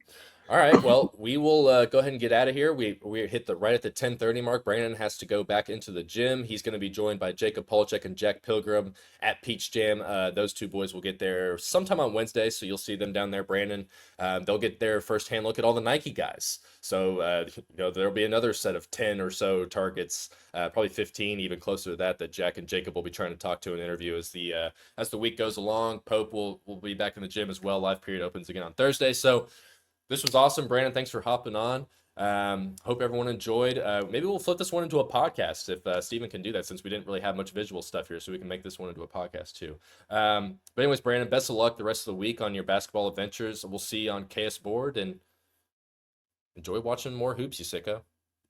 All right. Well, we will go ahead and get out of here. We hit the right at the 10:30 mark. Brandon has to go back into the gym. He's going to be joined by Jacob Polchek and Jack Pilgrim at Peach Jam. Those two boys will get there sometime on Wednesday, so you'll see them down there, Brandon. They'll get their firsthand look at all the Nike guys. So there'll be another set of 10 or so targets, probably 15, even closer to that Jack and Jacob will be trying to talk to and interview as the week goes along. Pope will be back in the gym as well. Live period opens again on Thursday. So this was awesome, Brandon. Thanks for hopping on. Hope everyone enjoyed. Maybe we'll flip this one into a podcast if Steven can do that, since we didn't really have much visual stuff here, so we can make this one into a podcast too. But anyways, Brandon, best of luck the rest of the week on your basketball adventures. We'll see you on KS Board, and enjoy watching more hoops, you sicko.